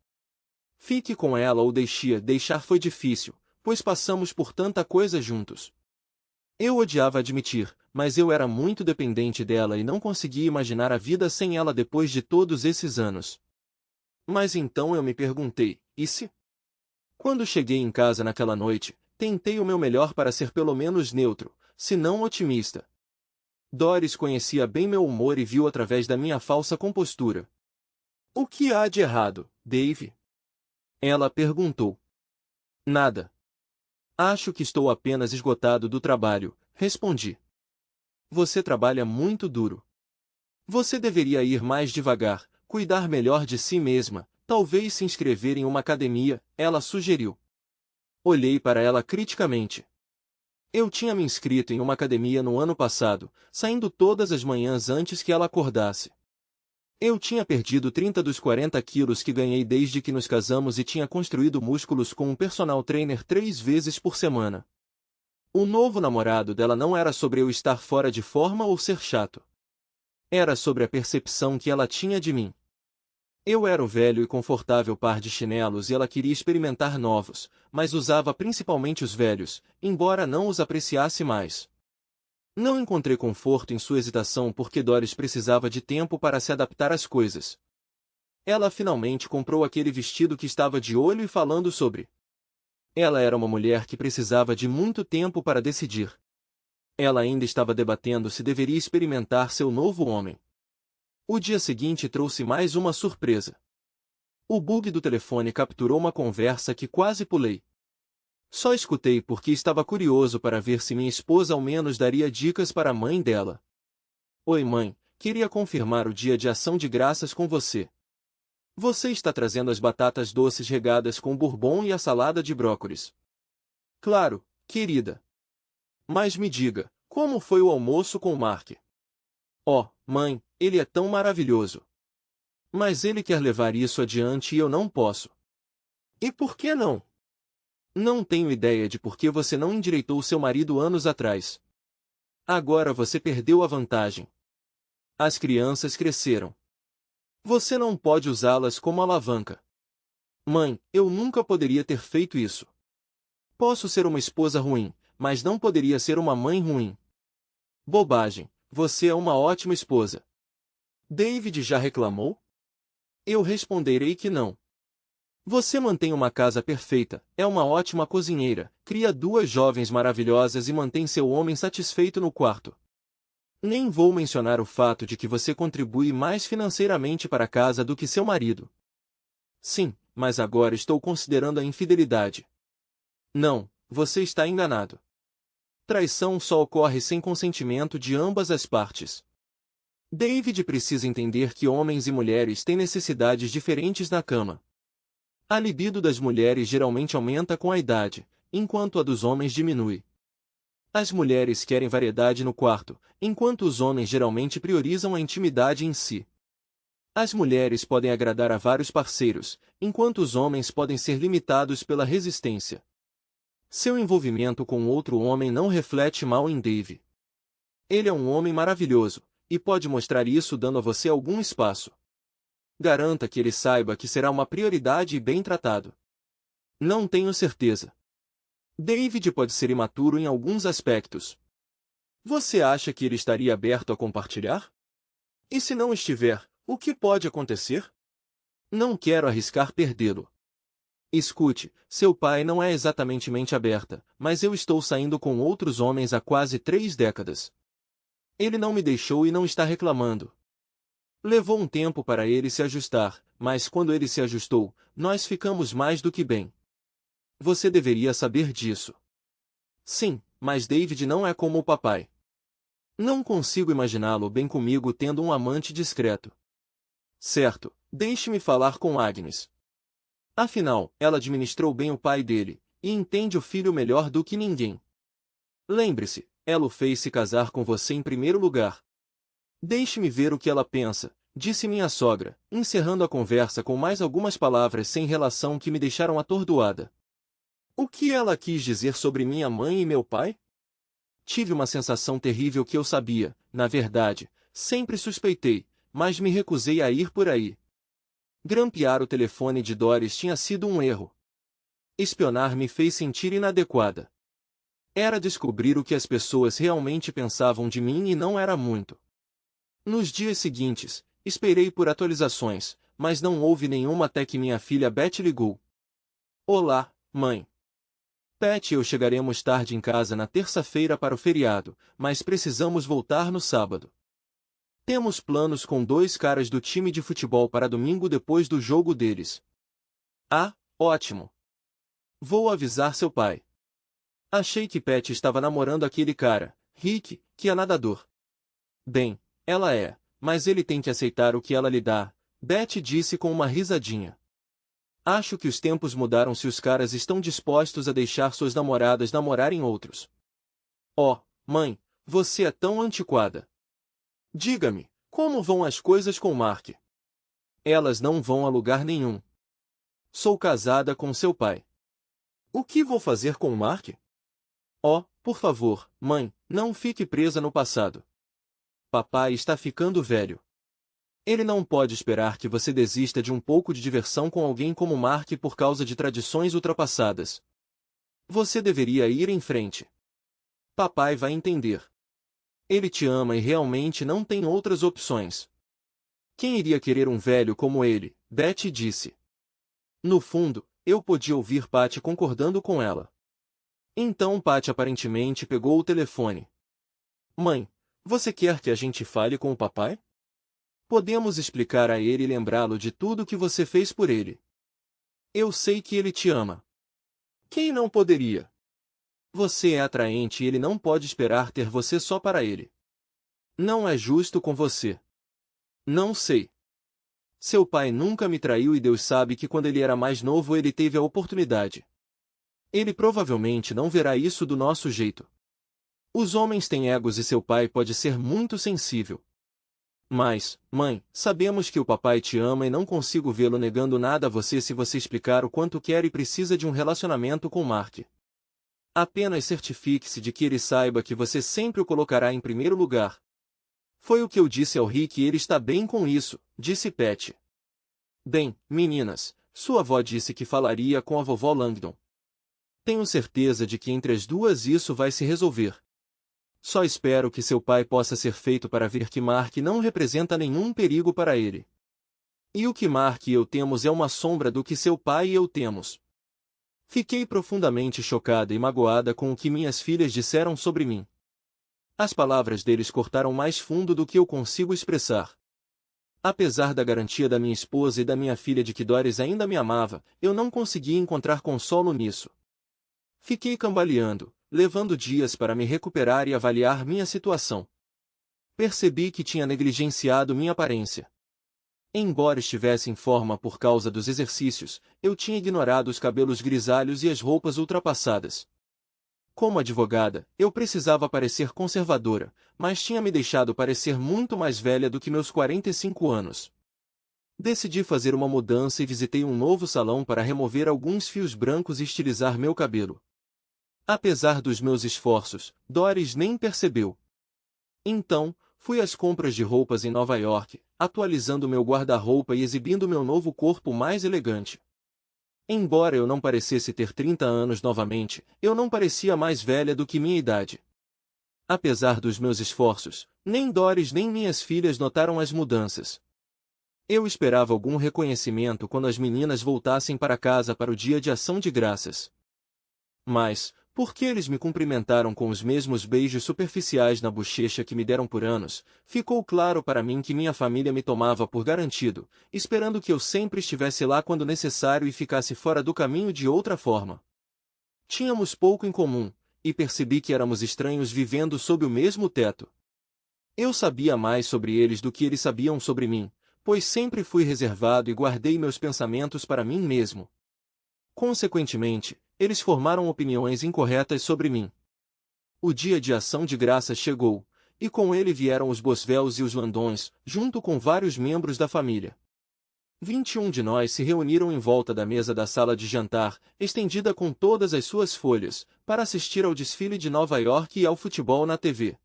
Fique com ela ou deixar foi difícil, pois passamos por tanta coisa juntos. Eu odiava admitir, mas eu era muito dependente dela e não conseguia imaginar a vida sem ela depois de todos esses anos. Mas então eu me perguntei, e se? Quando cheguei em casa naquela noite, tentei o meu melhor para ser pelo menos neutro, se não otimista. Doris conhecia bem meu humor e viu através da minha falsa compostura. O que há de errado, Dave? Ela perguntou. Nada. Acho que estou apenas esgotado do trabalho, respondi. Você trabalha muito duro. Você deveria ir mais devagar, cuidar melhor de si mesma, talvez se inscrever em uma academia, ela sugeriu. Olhei para ela criticamente. Eu tinha me inscrito em uma academia no ano passado, saindo todas as manhãs antes que ela acordasse. Eu tinha perdido 30 dos 40 quilos que ganhei desde que nos casamos e tinha construído músculos com um personal trainer 3 vezes por semana. O novo namorado dela não era sobre eu estar fora de forma ou ser chato. Era sobre a percepção que ela tinha de mim. Eu era o velho e confortável par de chinelos e ela queria experimentar novos, mas usava principalmente os velhos, embora não os apreciasse mais. Não encontrei conforto em sua hesitação porque Doris precisava de tempo para se adaptar às coisas. Ela finalmente comprou aquele vestido que estava de olho e falando sobre. Ela era uma mulher que precisava de muito tempo para decidir. Ela ainda estava debatendo se deveria experimentar seu novo homem. O dia seguinte trouxe mais uma surpresa. O bug do telefone capturou uma conversa que quase pulei. Só escutei porque estava curioso para ver se minha esposa ao menos daria dicas para a mãe dela. Oi, mãe, queria confirmar o dia de ação de graças com você. Você está trazendo as batatas doces regadas com bourbon e a salada de brócolis. Claro, querida. Mas me diga, como foi o almoço com o Mark? Oh, mãe, ele é tão maravilhoso. Mas ele quer levar isso adiante e eu não posso. E por que não? Não tenho ideia de por que você não endireitou seu marido anos atrás. Agora você perdeu a vantagem. As crianças cresceram. Você não pode usá-las como alavanca. Mãe, eu nunca poderia ter feito isso. Posso ser uma esposa ruim, mas não poderia ser uma mãe ruim. Bobagem, você é uma ótima esposa. David já reclamou? Eu responderei que não. Você mantém uma casa perfeita, é uma ótima cozinheira, cria 2 jovens maravilhosas e mantém seu homem satisfeito no quarto. Nem vou mencionar o fato de que você contribui mais financeiramente para a casa do que seu marido. Sim, mas agora estou considerando a infidelidade. Não, você está enganado. Traição só ocorre sem consentimento de ambas as partes. David precisa entender que homens e mulheres têm necessidades diferentes na cama. A libido das mulheres geralmente aumenta com a idade, enquanto a dos homens diminui. As mulheres querem variedade no quarto, enquanto os homens geralmente priorizam a intimidade em si. As mulheres podem agradar a vários parceiros, enquanto os homens podem ser limitados pela resistência. Seu envolvimento com outro homem não reflete mal em Dave. Ele é um homem maravilhoso, e pode mostrar isso dando a você algum espaço. Garanta que ele saiba que será uma prioridade e bem tratado. Não tenho certeza. David pode ser imaturo em alguns aspectos. Você acha que ele estaria aberto a compartilhar? E se não estiver, o que pode acontecer? Não quero arriscar perdê-lo. Escute, seu pai não é exatamente mente aberta, mas eu estou saindo com outros homens há quase 3 décadas. Ele não me deixou e não está reclamando. Levou um tempo para ele se ajustar, mas quando ele se ajustou, nós ficamos mais do que bem. Você deveria saber disso. Sim, mas David não é como o papai. Não consigo imaginá-lo bem comigo tendo um amante discreto. Certo, deixe-me falar com Agnes. Afinal, ela administrou bem o pai dele, e entende o filho melhor do que ninguém. Lembre-se, ela o fez se casar com você em primeiro lugar. Deixe-me ver o que ela pensa, disse minha sogra, encerrando a conversa com mais algumas palavras sem relação que me deixaram atordoada. O que ela quis dizer sobre minha mãe e meu pai? Tive uma sensação terrível que eu sabia, na verdade, sempre suspeitei, mas me recusei a ir por aí. Grampear o telefone de Doris tinha sido um erro. Espionar me fez sentir inadequada. Era descobrir o que as pessoas realmente pensavam de mim e não era muito. Nos dias seguintes, esperei por atualizações, mas não houve nenhuma até que minha filha Beth ligou. Olá, mãe. Pat e eu chegaremos tarde em casa na terça-feira para o feriado, mas precisamos voltar no sábado. Temos planos com 2 caras do time de futebol para domingo depois do jogo deles. Ah, ótimo. Vou avisar seu pai. Achei que Pat estava namorando aquele cara, Rick, que é nadador. Bem, ela é, mas ele tem que aceitar o que ela lhe dá, Betty disse com uma risadinha. Acho que os tempos mudaram se os caras estão dispostos a deixar suas namoradas namorarem outros. Oh, mãe, você é tão antiquada. Diga-me, como vão as coisas com Mark? Elas não vão a lugar nenhum. Sou casada com seu pai. O que vou fazer com Mark? Oh, por favor, mãe, não fique presa no passado. Papai está ficando velho. Ele não pode esperar que você desista de um pouco de diversão com alguém como Mark por causa de tradições ultrapassadas. Você deveria ir em frente. Papai vai entender. Ele te ama e realmente não tem outras opções. Quem iria querer um velho como ele? Betty disse. No fundo, eu podia ouvir Patty concordando com ela. Então Patty aparentemente pegou o telefone. Mãe, você quer que a gente fale com o papai? Podemos explicar a ele e lembrá-lo de tudo que você fez por ele. Eu sei que ele te ama. Quem não poderia? Você é atraente e ele não pode esperar ter você só para ele. Não é justo com você. Não sei. Seu pai nunca me traiu e Deus sabe que quando ele era mais novo ele teve a oportunidade. Ele provavelmente não verá isso do nosso jeito. Os homens têm egos e seu pai pode ser muito sensível. Mas, mãe, sabemos que o papai te ama e não consigo vê-lo negando nada a você se você explicar o quanto quer e precisa de um relacionamento com Mark. Apenas certifique-se de que ele saiba que você sempre o colocará em primeiro lugar. Foi o que eu disse ao Rick e ele está bem com isso, disse Patty. Bem, meninas, sua avó disse que falaria com a vovó Langdon. Tenho certeza de que entre as duas isso vai se resolver. Só espero que seu pai possa ser feito para ver que Mark não representa nenhum perigo para ele. E o que Mark e eu temos é uma sombra do que seu pai e eu temos. Fiquei profundamente chocada e magoada com o que minhas filhas disseram sobre mim. As palavras deles cortaram mais fundo do que eu consigo expressar. Apesar da garantia da minha esposa e da minha filha de que Doris ainda me amava, eu não conseguia encontrar consolo nisso. Fiquei cambaleando, levando dias para me recuperar e avaliar minha situação. Percebi que tinha negligenciado minha aparência. Embora estivesse em forma por causa dos exercícios, eu tinha ignorado os cabelos grisalhos e as roupas ultrapassadas. Como advogada, eu precisava parecer conservadora, mas tinha me deixado parecer muito mais velha do que meus 45 anos. Decidi fazer uma mudança e visitei um novo salão para remover alguns fios brancos e estilizar meu cabelo. Apesar dos meus esforços, Doris nem percebeu. Então, fui às compras de roupas em Nova York, atualizando meu guarda-roupa e exibindo meu novo corpo mais elegante. Embora eu não parecesse ter 30 anos novamente, eu não parecia mais velha do que minha idade. Apesar dos meus esforços, nem Doris nem minhas filhas notaram as mudanças. Eu esperava algum reconhecimento quando as meninas voltassem para casa para o dia de Ação de Graças. Mas, porque eles me cumprimentaram com os mesmos beijos superficiais na bochecha que me deram por anos, ficou claro para mim que minha família me tomava por garantido, esperando que eu sempre estivesse lá quando necessário e ficasse fora do caminho de outra forma. Tínhamos pouco em comum, e percebi que éramos estranhos vivendo sob o mesmo teto. Eu sabia mais sobre eles do que eles sabiam sobre mim, pois sempre fui reservado e guardei meus pensamentos para mim mesmo. Consequentemente, eles formaram opiniões incorretas sobre mim. O dia de Ação de Graças chegou, e com ele vieram os Boswells e os Landons, junto com vários membros da família. 21 de nós se reuniram em volta da mesa da sala de jantar, estendida com todas as suas folhas, para assistir ao desfile de Nova York e ao futebol na TV.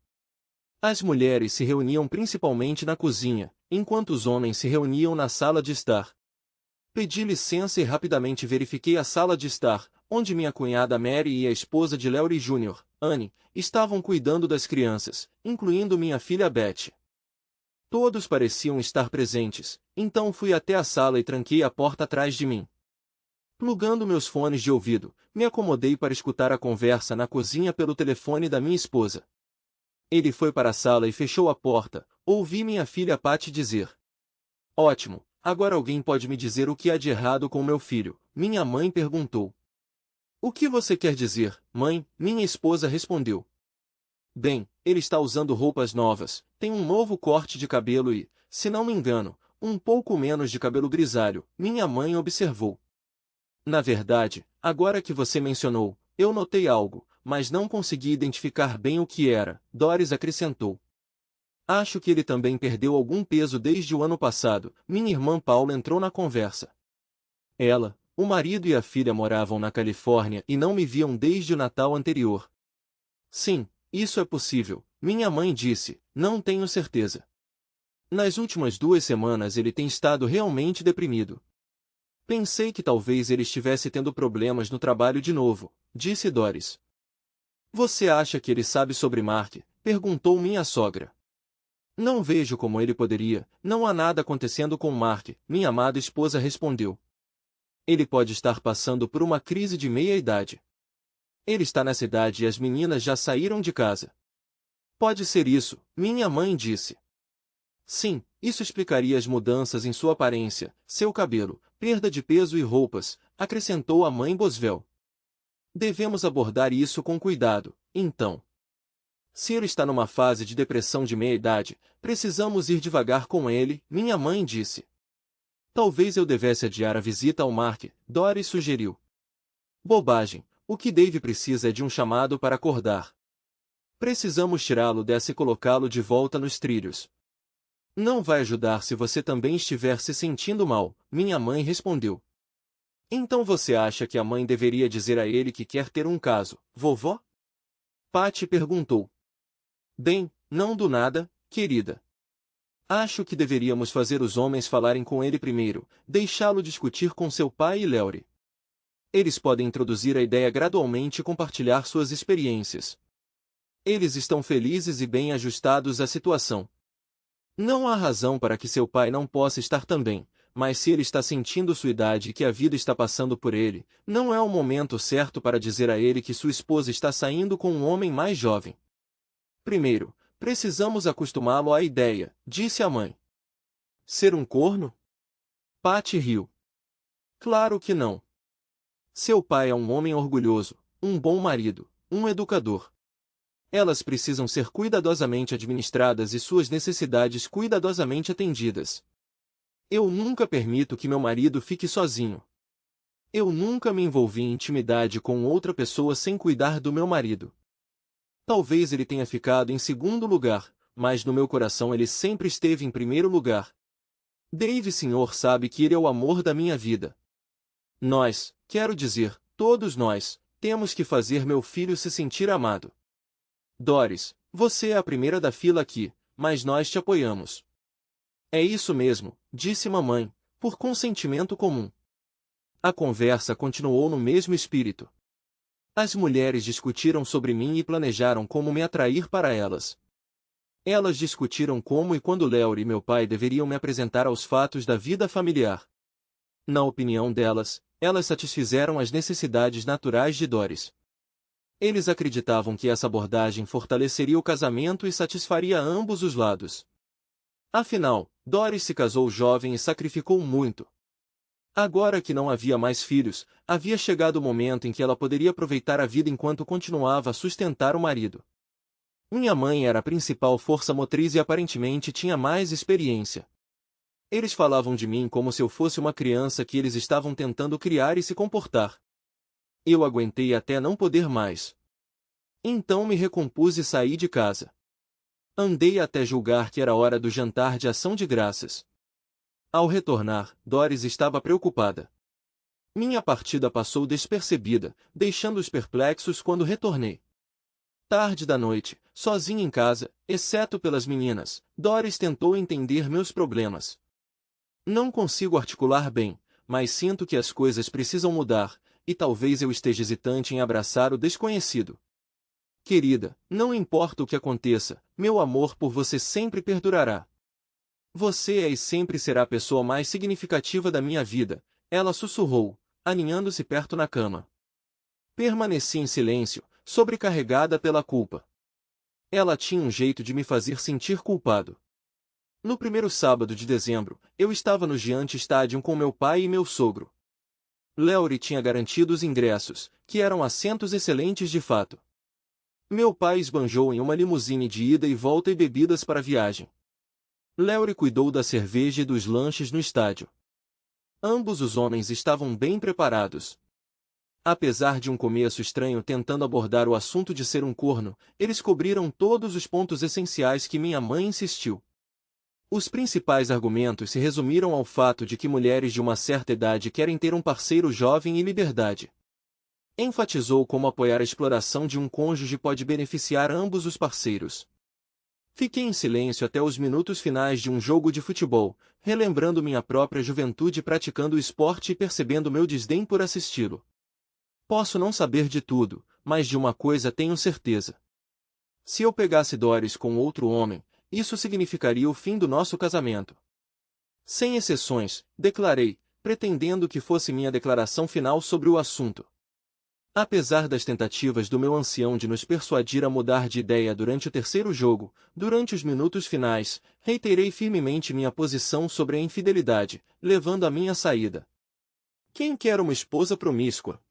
As mulheres se reuniam principalmente na cozinha, enquanto os homens se reuniam na sala de estar. Pedi licença e rapidamente verifiquei a sala de estar, onde minha cunhada Mary e a esposa de Larry Jr., Anne, estavam cuidando das crianças, incluindo minha filha Beth. Todos pareciam estar presentes, então fui até a sala e tranquei a porta atrás de mim. Plugando meus fones de ouvido, me acomodei para escutar a conversa na cozinha pelo telefone da minha esposa. Ele foi para a sala e fechou a porta, ouvi minha filha Patty dizer: "Ótimo, agora alguém pode me dizer o que há de errado com meu filho?" Minha mãe perguntou. "O que você quer dizer, mãe?" Minha esposa respondeu. Bem, ele está usando roupas novas, tem um novo corte de cabelo e, se não me engano, um pouco menos de cabelo grisalho, minha mãe observou. Na verdade, agora que você mencionou, eu notei algo, mas não consegui identificar bem o que era, Doris acrescentou. Acho que ele também perdeu algum peso desde o ano passado. Minha irmã Paula entrou na conversa. Ela, o marido e a filha moravam na Califórnia e não me viam desde o Natal anterior. Sim, isso é possível, minha mãe disse, não tenho certeza. Nas últimas 2 semanas ele tem estado realmente deprimido. Pensei que talvez ele estivesse tendo problemas no trabalho de novo, disse Doris. Você acha que ele sabe sobre Mark? Perguntou minha sogra. Não vejo como ele poderia, não há nada acontecendo com Mark, minha amada esposa respondeu. Ele pode estar passando por uma crise de meia-idade. Ele está nessa idade e as meninas já saíram de casa. Pode ser isso, minha mãe disse. Sim, isso explicaria as mudanças em sua aparência, seu cabelo, perda de peso e roupas, acrescentou a mãe Boswell. Devemos abordar isso com cuidado, então. Se ele está numa fase de depressão de meia-idade, precisamos ir devagar com ele, minha mãe disse. Talvez eu devesse adiar a visita ao Mark, Doris sugeriu. Bobagem, o que Dave precisa é de um chamado para acordar. Precisamos tirá-lo dessa e colocá-lo de volta nos trilhos. Não vai ajudar se você também estiver se sentindo mal, minha mãe respondeu. Então você acha que a mãe deveria dizer a ele que quer ter um caso, vovó? Patty perguntou. Bem, não do nada, querida. Acho que deveríamos fazer os homens falarem com ele primeiro, deixá-lo discutir com seu pai e Laurie. Eles podem introduzir a ideia gradualmente e compartilhar suas experiências. Eles estão felizes e bem ajustados à situação. Não há razão para que seu pai não possa estar também, mas se ele está sentindo sua idade e que a vida está passando por ele, não é o momento certo para dizer a ele que sua esposa está saindo com um homem mais jovem. Primeiro, precisamos acostumá-lo à ideia, disse a mãe. Ser um corno? Patty riu. Claro que não. Seu pai é um homem orgulhoso, um bom marido, um educador. Elas precisam ser cuidadosamente administradas e suas necessidades cuidadosamente atendidas. Eu nunca permito que meu marido fique sozinho. Eu nunca me envolvi em intimidade com outra pessoa sem cuidar do meu marido. Talvez ele tenha ficado em segundo lugar, mas no meu coração ele sempre esteve em primeiro lugar. Dave, senhor, sabe que ele é o amor da minha vida. Nós, quero dizer, todos nós, temos que fazer meu filho se sentir amado. Doris, você é a primeira da fila aqui, mas nós te apoiamos. É isso mesmo, disse mamãe, por consentimento comum. A conversa continuou no mesmo espírito. As mulheres discutiram sobre mim e planejaram como me atrair para elas. Elas discutiram como e quando Laurie e meu pai deveriam me apresentar aos fatos da vida familiar. Na opinião delas, elas satisfizeram as necessidades naturais de Doris. Eles acreditavam que essa abordagem fortaleceria o casamento e satisfaria ambos os lados. Afinal, Doris se casou jovem e sacrificou muito. Agora que não havia mais filhos, havia chegado o momento em que ela poderia aproveitar a vida enquanto continuava a sustentar o marido. Minha mãe era a principal força motriz e aparentemente tinha mais experiência. Eles falavam de mim como se eu fosse uma criança que eles estavam tentando criar e se comportar. Eu aguentei até não poder mais. Então me recompus e saí de casa. Andei até julgar que era hora do jantar de ação de graças. Ao retornar, Doris estava preocupada. Minha partida passou despercebida, deixando-os perplexos quando retornei. Tarde da noite, sozinha em casa, exceto pelas meninas, Doris tentou entender meus problemas. Não consigo articular bem, mas sinto que as coisas precisam mudar, e talvez eu esteja hesitante em abraçar o desconhecido. Querida, não importa o que aconteça, meu amor por você sempre perdurará. Você é e sempre será a pessoa mais significativa da minha vida, ela sussurrou, aninhando-se perto na cama. Permaneci em silêncio, sobrecarregada pela culpa. Ela tinha um jeito de me fazer sentir culpado. No primeiro sábado de dezembro, eu estava no Giant Stadium com meu pai e meu sogro. Laurie tinha garantido os ingressos, que eram assentos excelentes de fato. Meu pai esbanjou em uma limusine de ida e volta e bebidas para a viagem. Léurie cuidou da cerveja e dos lanches no estádio. Ambos os homens estavam bem preparados. Apesar de um começo estranho tentando abordar o assunto de ser um corno, eles cobriram todos os pontos essenciais que minha mãe insistiu. Os principais argumentos se resumiram ao fato de que mulheres de uma certa idade querem ter um parceiro jovem e liberdade. Enfatizou como apoiar a exploração de um cônjuge pode beneficiar ambos os parceiros. Fiquei em silêncio até os minutos finais de um jogo de futebol, relembrando minha própria juventude praticando o esporte e percebendo meu desdém por assisti-lo. Posso não saber de tudo, mas de uma coisa tenho certeza. Se eu pegasse Doris com outro homem, isso significaria o fim do nosso casamento. Sem exceções, declarei, pretendendo que fosse minha declaração final sobre o assunto. Apesar das tentativas do meu ancião de nos persuadir a mudar de ideia durante o terceiro jogo, durante os minutos finais, reiterei firmemente minha posição sobre a infidelidade, levando a minha saída. Quem quer uma esposa promíscua?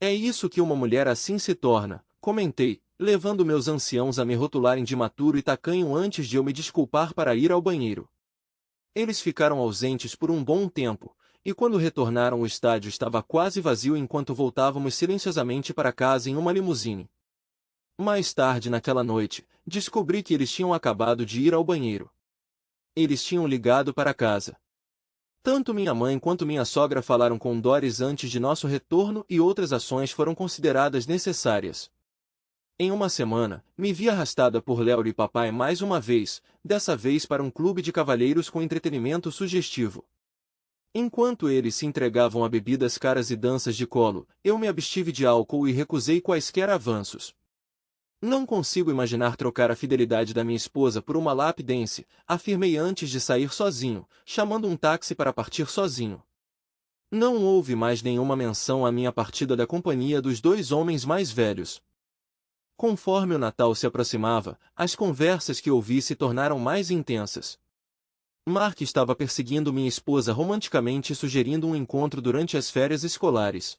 É isso que uma mulher assim se torna, comentei, levando meus anciãos a me rotularem de maturo e tacanho antes de eu me desculpar para ir ao banheiro. Eles ficaram ausentes por um bom tempo, e quando retornaram o estádio estava quase vazio enquanto voltávamos silenciosamente para casa em uma limusine. Mais tarde naquela noite, descobri que eles tinham acabado de ir ao banheiro. Eles tinham ligado para casa. Tanto minha mãe quanto minha sogra falaram com Doris antes de nosso retorno e outras ações foram consideradas necessárias. Em uma semana, me vi arrastada por Léurie e papai mais uma vez, dessa vez para um clube de cavalheiros com entretenimento sugestivo. Enquanto eles se entregavam a bebidas caras e danças de colo, eu me abstive de álcool e recusei quaisquer avanços. Não consigo imaginar trocar a fidelidade da minha esposa por uma lap dance, afirmei antes de sair sozinho, chamando um táxi para partir sozinho. Não houve mais nenhuma menção à minha partida da companhia dos dois homens mais velhos. Conforme o Natal se aproximava, as conversas que ouvi se tornaram mais intensas. Mark estava perseguindo minha esposa romanticamente e sugerindo um encontro durante as férias escolares.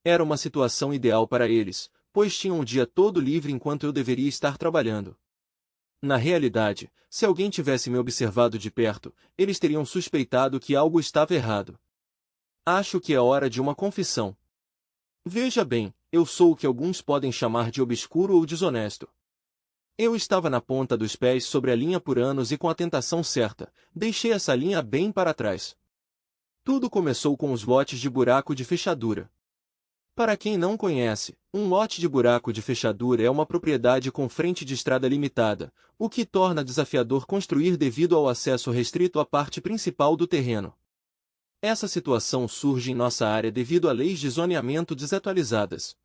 Era uma situação ideal para eles, pois tinham o dia todo livre enquanto eu deveria estar trabalhando. Na realidade, se alguém tivesse me observado de perto, eles teriam suspeitado que algo estava errado. Acho que é hora de uma confissão. Veja bem, eu sou o que alguns podem chamar de obscuro ou desonesto. Eu estava na ponta dos pés sobre a linha por anos e com a tentação certa, deixei essa linha bem para trás. Tudo começou com os lotes de buraco de fechadura. Para quem não conhece, um lote de buraco de fechadura é uma propriedade com frente de estrada limitada, o que torna desafiador construir devido ao acesso restrito à parte principal do terreno. Essa situação surge em nossa área devido a leis de zoneamento desatualizadas.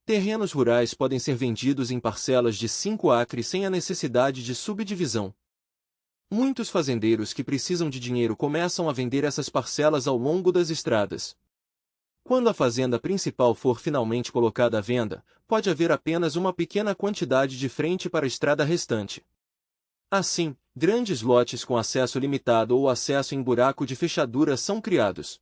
Terrenos rurais podem ser vendidos em parcelas de 5 acres sem a necessidade de subdivisão. Muitos fazendeiros que precisam de dinheiro começam a vender essas parcelas ao longo das estradas. Quando a fazenda principal for finalmente colocada à venda, pode haver apenas uma pequena quantidade de frente para a estrada restante. Assim, grandes lotes com acesso limitado ou acesso em buraco de fechadura são criados.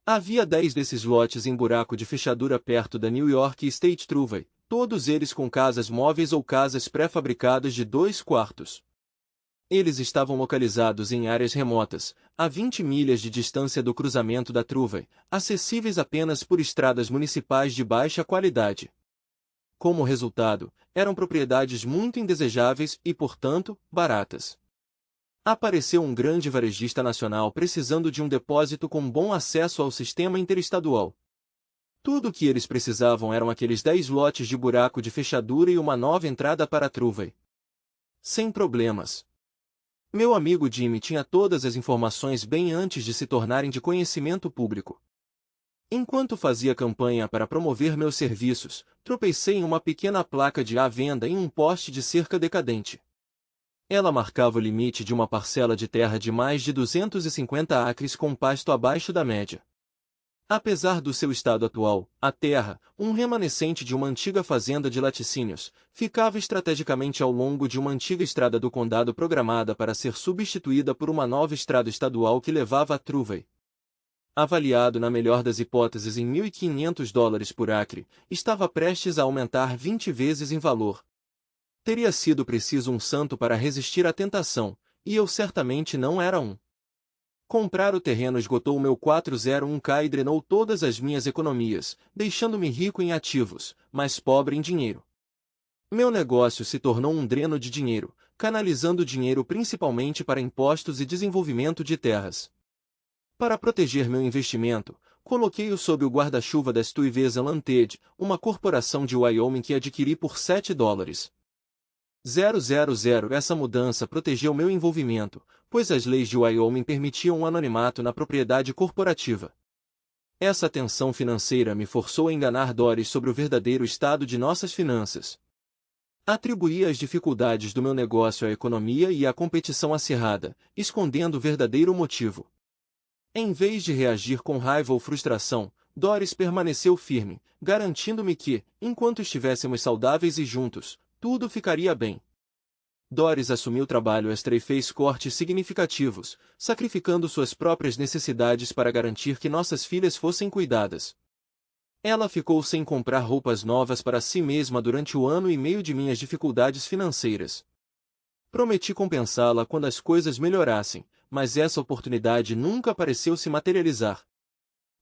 Havia 10 desses lotes em buraco de fechadura perto da New York State Thruway, todos eles com casas móveis ou casas pré-fabricadas de 2 quartos. Eles estavam localizados em áreas remotas, a 20 milhas de distância do cruzamento da Thruway, acessíveis apenas por estradas municipais de baixa qualidade. Como resultado, eram propriedades muito indesejáveis e, portanto, baratas. Apareceu um grande varejista nacional precisando de um depósito com bom acesso ao sistema interestadual. Tudo o que eles precisavam eram aqueles 10 lotes de buraco de fechadura e uma nova entrada para a Thruway. Sem problemas. Meu amigo Jimmy tinha todas as informações bem antes de se tornarem de conhecimento público. Enquanto fazia campanha para promover meus serviços, tropecei em uma pequena placa de à venda em um poste de cerca decadente. Ela marcava o limite de uma parcela de terra de mais de 250 acres com pasto abaixo da média. Apesar do seu estado atual, a terra, um remanescente de uma antiga fazenda de laticínios, ficava estrategicamente ao longo de uma antiga estrada do condado programada para ser substituída por uma nova estrada estadual que levava a Thruway. avaliado na melhor das hipóteses em $1.500 por acre, estava prestes a aumentar 20 vezes em valor. Teria sido preciso um santo para resistir à tentação, e eu certamente não era um. Comprar o terreno esgotou meu 401k e drenou todas as minhas economias, deixando-me rico em ativos, mas pobre em dinheiro. Meu negócio se tornou um dreno de dinheiro, canalizando dinheiro principalmente para impostos e desenvolvimento de terras. Para proteger meu investimento, coloquei-o sob o guarda-chuva da Stuyvesant Limited, uma corporação de Wyoming que adquiri por $7,000. Essa mudança protegeu meu envolvimento, pois as leis de Wyoming permitiam um anonimato na propriedade corporativa. Essa atenção financeira me forçou a enganar Doris sobre o verdadeiro estado de nossas finanças. Atribuí as dificuldades do meu negócio à economia e à competição acirrada, escondendo o verdadeiro motivo. Em vez de reagir com raiva ou frustração, Doris permaneceu firme, garantindo-me que, enquanto estivéssemos saudáveis e juntos, tudo ficaria bem. Doris assumiu trabalho extra e fez cortes significativos, sacrificando suas próprias necessidades para garantir que nossas filhas fossem cuidadas. Ela ficou sem comprar roupas novas para si mesma durante o ano e meio de minhas dificuldades financeiras. Prometi compensá-la quando as coisas melhorassem, mas essa oportunidade nunca pareceu se materializar.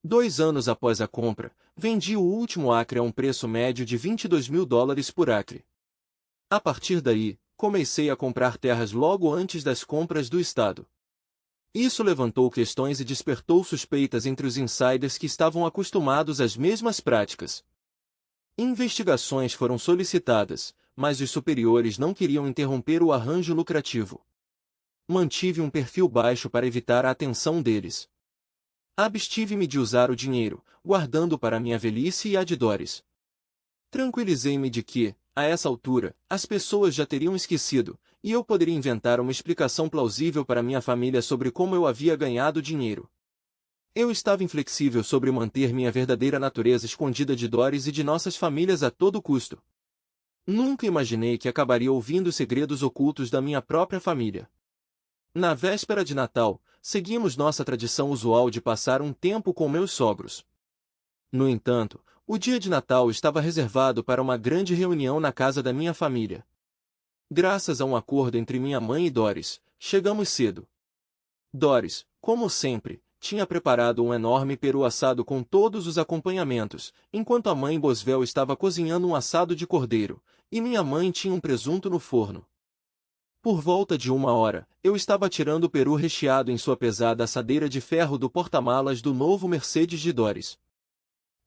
2 anos após a compra, vendi o último acre a um preço médio de $22.000 por acre. A partir daí, comecei a comprar terras logo antes das compras do Estado. Isso levantou questões e despertou suspeitas entre os insiders que estavam acostumados às mesmas práticas. Investigações foram solicitadas, mas os superiores não queriam interromper o arranjo lucrativo. Mantive um perfil baixo para evitar a atenção deles. Abstive-me de usar o dinheiro, guardando para minha velhice e a de Doris. Tranquilizei-me de que, a essa altura, as pessoas já teriam esquecido, e eu poderia inventar uma explicação plausível para minha família sobre como eu havia ganhado dinheiro. Eu estava inflexível sobre manter minha verdadeira natureza escondida de Doris e de nossas famílias a todo custo. Nunca imaginei que acabaria ouvindo segredos ocultos da minha própria família. Na véspera de Natal, seguimos nossa tradição usual de passar um tempo com meus sogros. No entanto, o dia de Natal estava reservado para uma grande reunião na casa da minha família. Graças a um acordo entre minha mãe e Doris, chegamos cedo. Doris, como sempre, tinha preparado um enorme peru assado com todos os acompanhamentos, enquanto a mãe Boswell estava cozinhando um assado de cordeiro, e minha mãe tinha um presunto no forno. Por volta de 1 hora, eu estava tirando o peru recheado em sua pesada assadeira de ferro do porta-malas do novo Mercedes de Doris.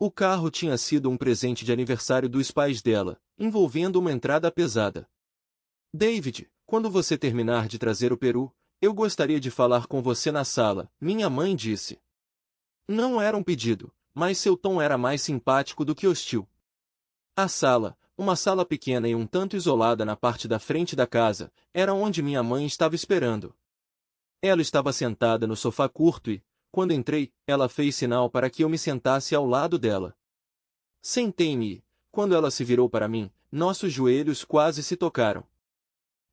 O carro tinha sido um presente de aniversário dos pais dela, envolvendo uma entrada pesada. David, quando você terminar de trazer o peru, eu gostaria de falar com você na sala, minha mãe disse. Não era um pedido, mas seu tom era mais simpático do que hostil. A sala, uma sala pequena e um tanto isolada na parte da frente da casa, era onde minha mãe estava esperando. Ela estava sentada no sofá curto e, quando entrei, ela fez sinal para que eu me sentasse ao lado dela. Sentei-me e, quando ela se virou para mim, nossos joelhos quase se tocaram.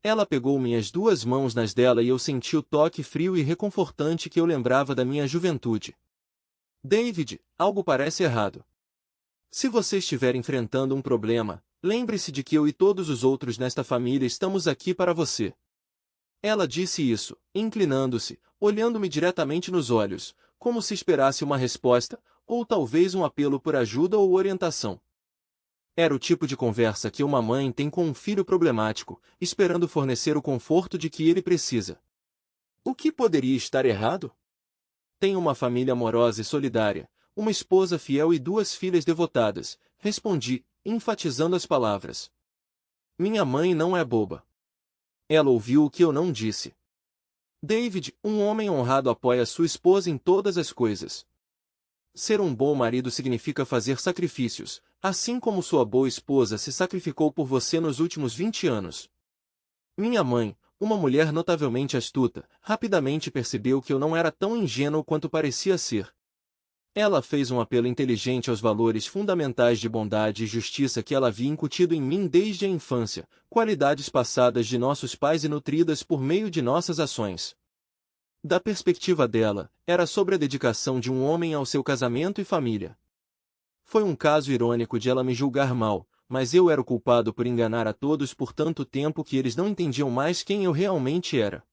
Ela pegou minhas 2 mãos nas dela e eu senti o toque frio e reconfortante que eu lembrava da minha juventude. David, algo parece errado. Se você estiver enfrentando um problema, lembre-se de que eu e todos os outros nesta família estamos aqui para você. Ela disse isso, inclinando-se, olhando-me diretamente nos olhos, como se esperasse uma resposta, ou talvez um apelo por ajuda ou orientação. Era o tipo de conversa que uma mãe tem com um filho problemático, esperando fornecer o conforto de que ele precisa. O que poderia estar errado? Tenho uma família amorosa e solidária, uma esposa fiel e 2 filhas devotadas, respondi, enfatizando as palavras. Minha mãe não é boba. Ela ouviu o que eu não disse. David, um homem honrado apoia sua esposa em todas as coisas. Ser um bom marido significa fazer sacrifícios, assim como sua boa esposa se sacrificou por você nos últimos 20 anos. Minha mãe, uma mulher notavelmente astuta, rapidamente percebeu que eu não era tão ingênuo quanto parecia ser. Ela fez um apelo inteligente aos valores fundamentais de bondade e justiça que ela havia incutido em mim desde a infância, qualidades passadas de nossos pais e nutridas por meio de nossas ações. Da perspectiva dela, era sobre a dedicação de um homem ao seu casamento e família. Foi um caso irônico de ela me julgar mal, mas eu era o culpado por enganar a todos por tanto tempo que eles não entendiam mais quem eu realmente era.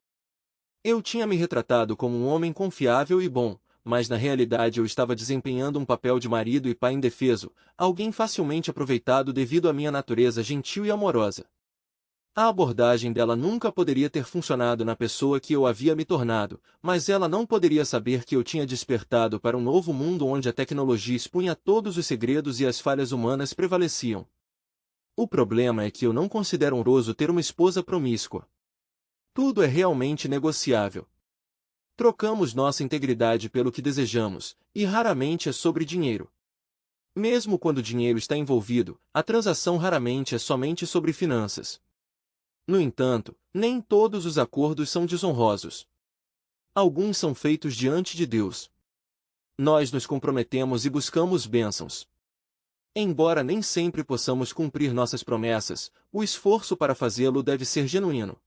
Eu tinha me retratado como um homem confiável e bom, mas na realidade eu estava desempenhando um papel de marido e pai indefeso, alguém facilmente aproveitado devido à minha natureza gentil e amorosa. A abordagem dela nunca poderia ter funcionado na pessoa que eu havia me tornado, mas ela não poderia saber que eu tinha despertado para um novo mundo onde a tecnologia expunha todos os segredos e as falhas humanas prevaleciam. O problema é que eu não considero honroso ter uma esposa promíscua. Tudo é realmente negociável. Trocamos nossa integridade pelo que desejamos, e raramente é sobre dinheiro. Mesmo quando o dinheiro está envolvido, a transação raramente é somente sobre finanças. No entanto, nem todos os acordos são desonrosos. Alguns são feitos diante de Deus. Nós nos comprometemos e buscamos bênçãos. Embora nem sempre possamos cumprir nossas promessas, o esforço para fazê-lo deve ser genuíno.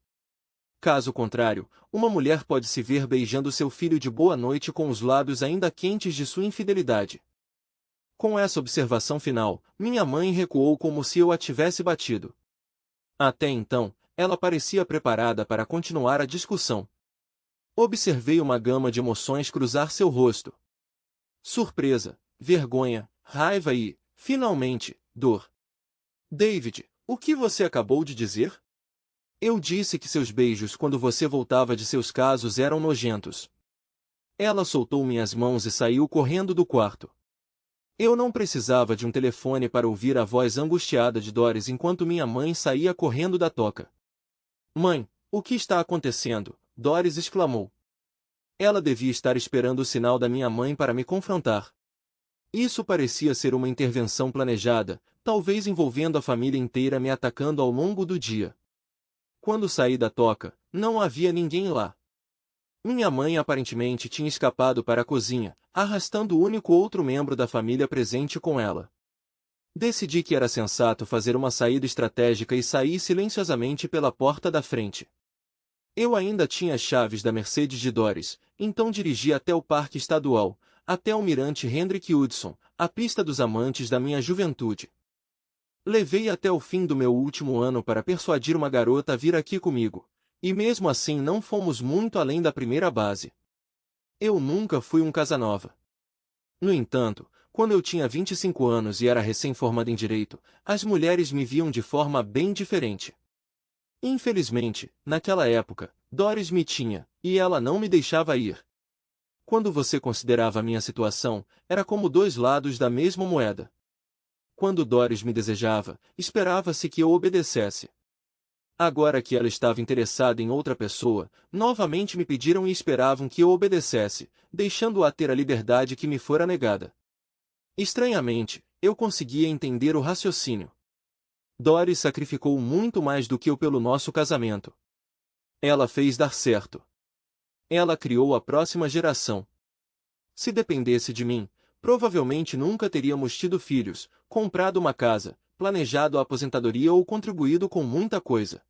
Caso contrário, uma mulher pode se ver beijando seu filho de boa noite com os lábios ainda quentes de sua infidelidade. Com essa observação final, minha mãe recuou como se eu a tivesse batido. Até então, ela parecia preparada para continuar a discussão. Observei uma gama de emoções cruzar seu rosto. Surpresa, vergonha, raiva e, finalmente, dor. David, o que você acabou de dizer? Eu disse que seus beijos quando você voltava de seus casos eram nojentos. Ela soltou minhas mãos e saiu correndo do quarto. Eu não precisava de um telefone para ouvir a voz angustiada de Doris enquanto minha mãe saía correndo da toca. Mãe, o que está acontecendo? Doris exclamou. Ela devia estar esperando o sinal da minha mãe para me confrontar. Isso parecia ser uma intervenção planejada, talvez envolvendo a família inteira me atacando ao longo do dia. Quando saí da toca, não havia ninguém lá. Minha mãe aparentemente tinha escapado para a cozinha, arrastando o único outro membro da família presente com ela. Decidi que era sensato fazer uma saída estratégica e saí silenciosamente pela porta da frente. Eu ainda tinha as chaves da Mercedes de Doris, então dirigi até o Parque Estadual, até o Mirante Hendrik Hudson, a pista dos amantes da minha juventude. Levei até o fim do meu último ano para persuadir uma garota a vir aqui comigo, e mesmo assim não fomos muito além da primeira base. Eu nunca fui um Casanova. No entanto, quando eu tinha 25 anos e era recém-formado em Direito, as mulheres me viam de forma bem diferente. Infelizmente, naquela época, Doris me tinha, e ela não me deixava ir. Quando você considerava a minha situação, era como dois lados da mesma moeda. Quando Doris me desejava, esperava-se que eu obedecesse. Agora que ela estava interessada em outra pessoa, novamente me pediram e esperavam que eu obedecesse, deixando-a ter a liberdade que me fora negada. Estranhamente, eu conseguia entender o raciocínio. Doris sacrificou muito mais do que eu pelo nosso casamento. Ela fez dar certo. Ela criou a próxima geração. Se dependesse de mim, provavelmente nunca teríamos tido filhos, comprado uma casa, planejado a aposentadoria ou contribuído com muita coisa.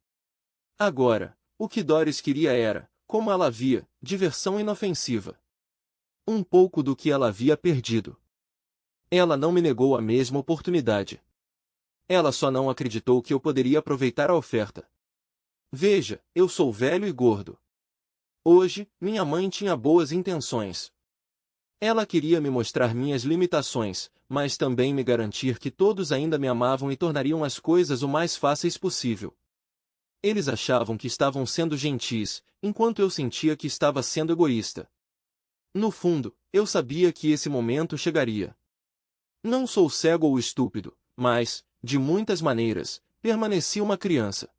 Agora, o que Doris queria era, como ela via, diversão inofensiva. Um pouco do que ela havia perdido. Ela não me negou a mesma oportunidade. Ela só não acreditou que eu poderia aproveitar a oferta. Veja, eu sou velho e gordo. Hoje, minha mãe tinha boas intenções. Ela queria me mostrar minhas limitações, mas também me garantir que todos ainda me amavam e tornariam as coisas o mais fáceis possível. Eles achavam que estavam sendo gentis, enquanto eu sentia que estava sendo egoísta. No fundo, eu sabia que esse momento chegaria. Não sou cego ou estúpido, mas, de muitas maneiras, permaneci uma criança.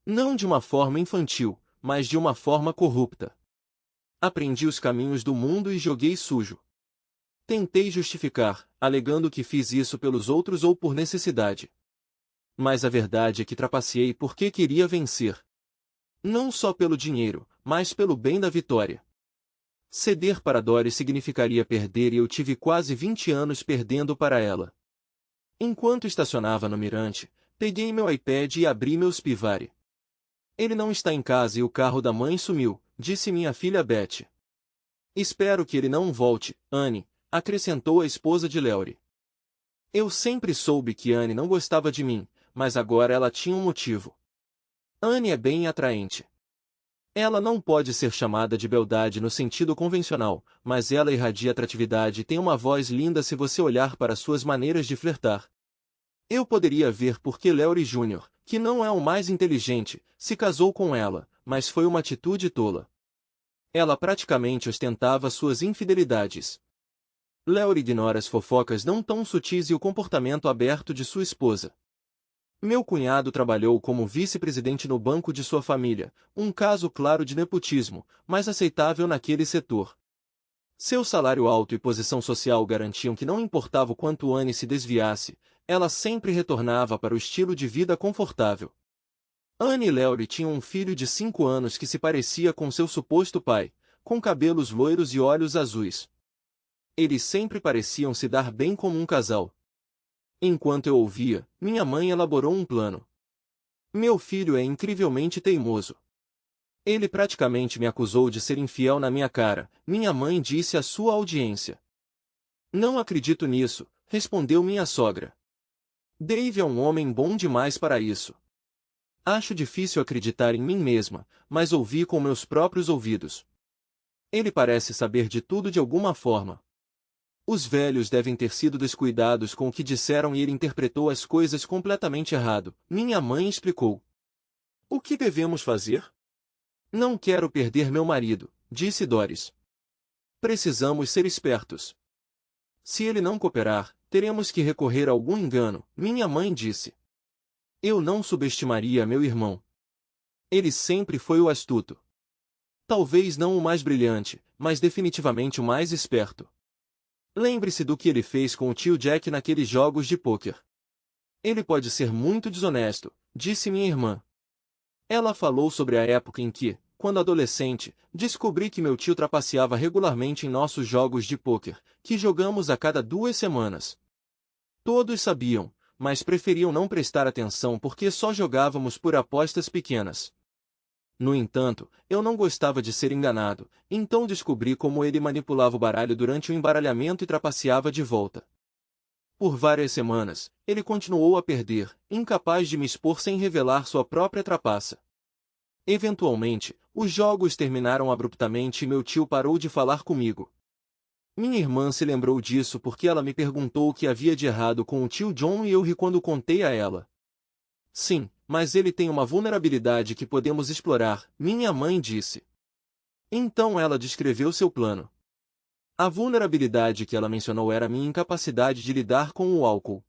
Não de uma forma infantil, mas de uma forma corrupta. Aprendi os caminhos do mundo e joguei sujo. Tentei justificar, alegando que fiz isso pelos outros ou por necessidade. Mas a verdade é que trapaceei porque queria vencer. Não só pelo dinheiro, mas pelo bem da vitória. Ceder para Doris significaria perder e eu tive quase 20 anos perdendo para ela. Enquanto estacionava no mirante, peguei meu iPad e abri meu Spivari. Ele não está em casa e o carro da mãe sumiu, disse minha filha Beth. Espero que ele não volte, Anne, acrescentou a esposa de Lowry. Eu sempre soube que Anne não gostava de mim, mas agora ela tinha um motivo. Anne é bem atraente. Ela não pode ser chamada de beldade no sentido convencional, mas ela irradia atratividade e tem uma voz linda se você olhar para suas maneiras de flertar. Eu poderia ver por que Lowry Jr., que não é o mais inteligente, se casou com ela, mas foi uma atitude tola. Ela praticamente ostentava suas infidelidades. Lowry ignora as fofocas não tão sutis e o comportamento aberto de sua esposa. Meu cunhado trabalhou como vice-presidente no banco de sua família, um caso claro de nepotismo, mas aceitável naquele setor. Seu salário alto e posição social garantiam que não importava o quanto Anne se desviasse, ela sempre retornava para o estilo de vida confortável. Anne e Lowry tinham um filho de 5 anos que se parecia com seu suposto pai, com cabelos loiros e olhos azuis. Eles sempre pareciam se dar bem como um casal. Enquanto eu ouvia, minha mãe elaborou um plano. Meu filho é incrivelmente teimoso. Ele praticamente me acusou de ser infiel na minha cara, minha mãe disse à sua audiência. Não acredito nisso, respondeu minha sogra. Dave é um homem bom demais para isso. Acho difícil acreditar em mim mesma, mas ouvi com meus próprios ouvidos. Ele parece saber de tudo de alguma forma. Os velhos devem ter sido descuidados com o que disseram e ele interpretou as coisas completamente errado, minha mãe explicou. O que devemos fazer? Não quero perder meu marido, disse Doris. Precisamos ser espertos. Se ele não cooperar, teremos que recorrer a algum engano, minha mãe disse. Eu não subestimaria meu irmão. Ele sempre foi o astuto. Talvez não o mais brilhante, mas definitivamente o mais esperto. Lembre-se do que ele fez com o tio Jack naqueles jogos de pôquer. Ele pode ser muito desonesto, disse minha irmã. Ela falou sobre a época em que, quando adolescente, descobri que meu tio trapaceava regularmente em nossos jogos de pôquer, que jogamos a cada 2 semanas. Todos sabiam, mas preferiam não prestar atenção porque só jogávamos por apostas pequenas. No entanto, eu não gostava de ser enganado, então descobri como ele manipulava o baralho durante o embaralhamento e trapaceava de volta. Por várias semanas, ele continuou a perder, incapaz de me expor sem revelar sua própria trapaça. Eventualmente, os jogos terminaram abruptamente e meu tio parou de falar comigo. Minha irmã se lembrou disso porque ela me perguntou o que havia de errado com o tio John e eu ri quando contei a ela. Sim, mas ele tem uma vulnerabilidade que podemos explorar, minha mãe disse. Então ela descreveu seu plano. A vulnerabilidade que ela mencionou era minha incapacidade de lidar com o álcool.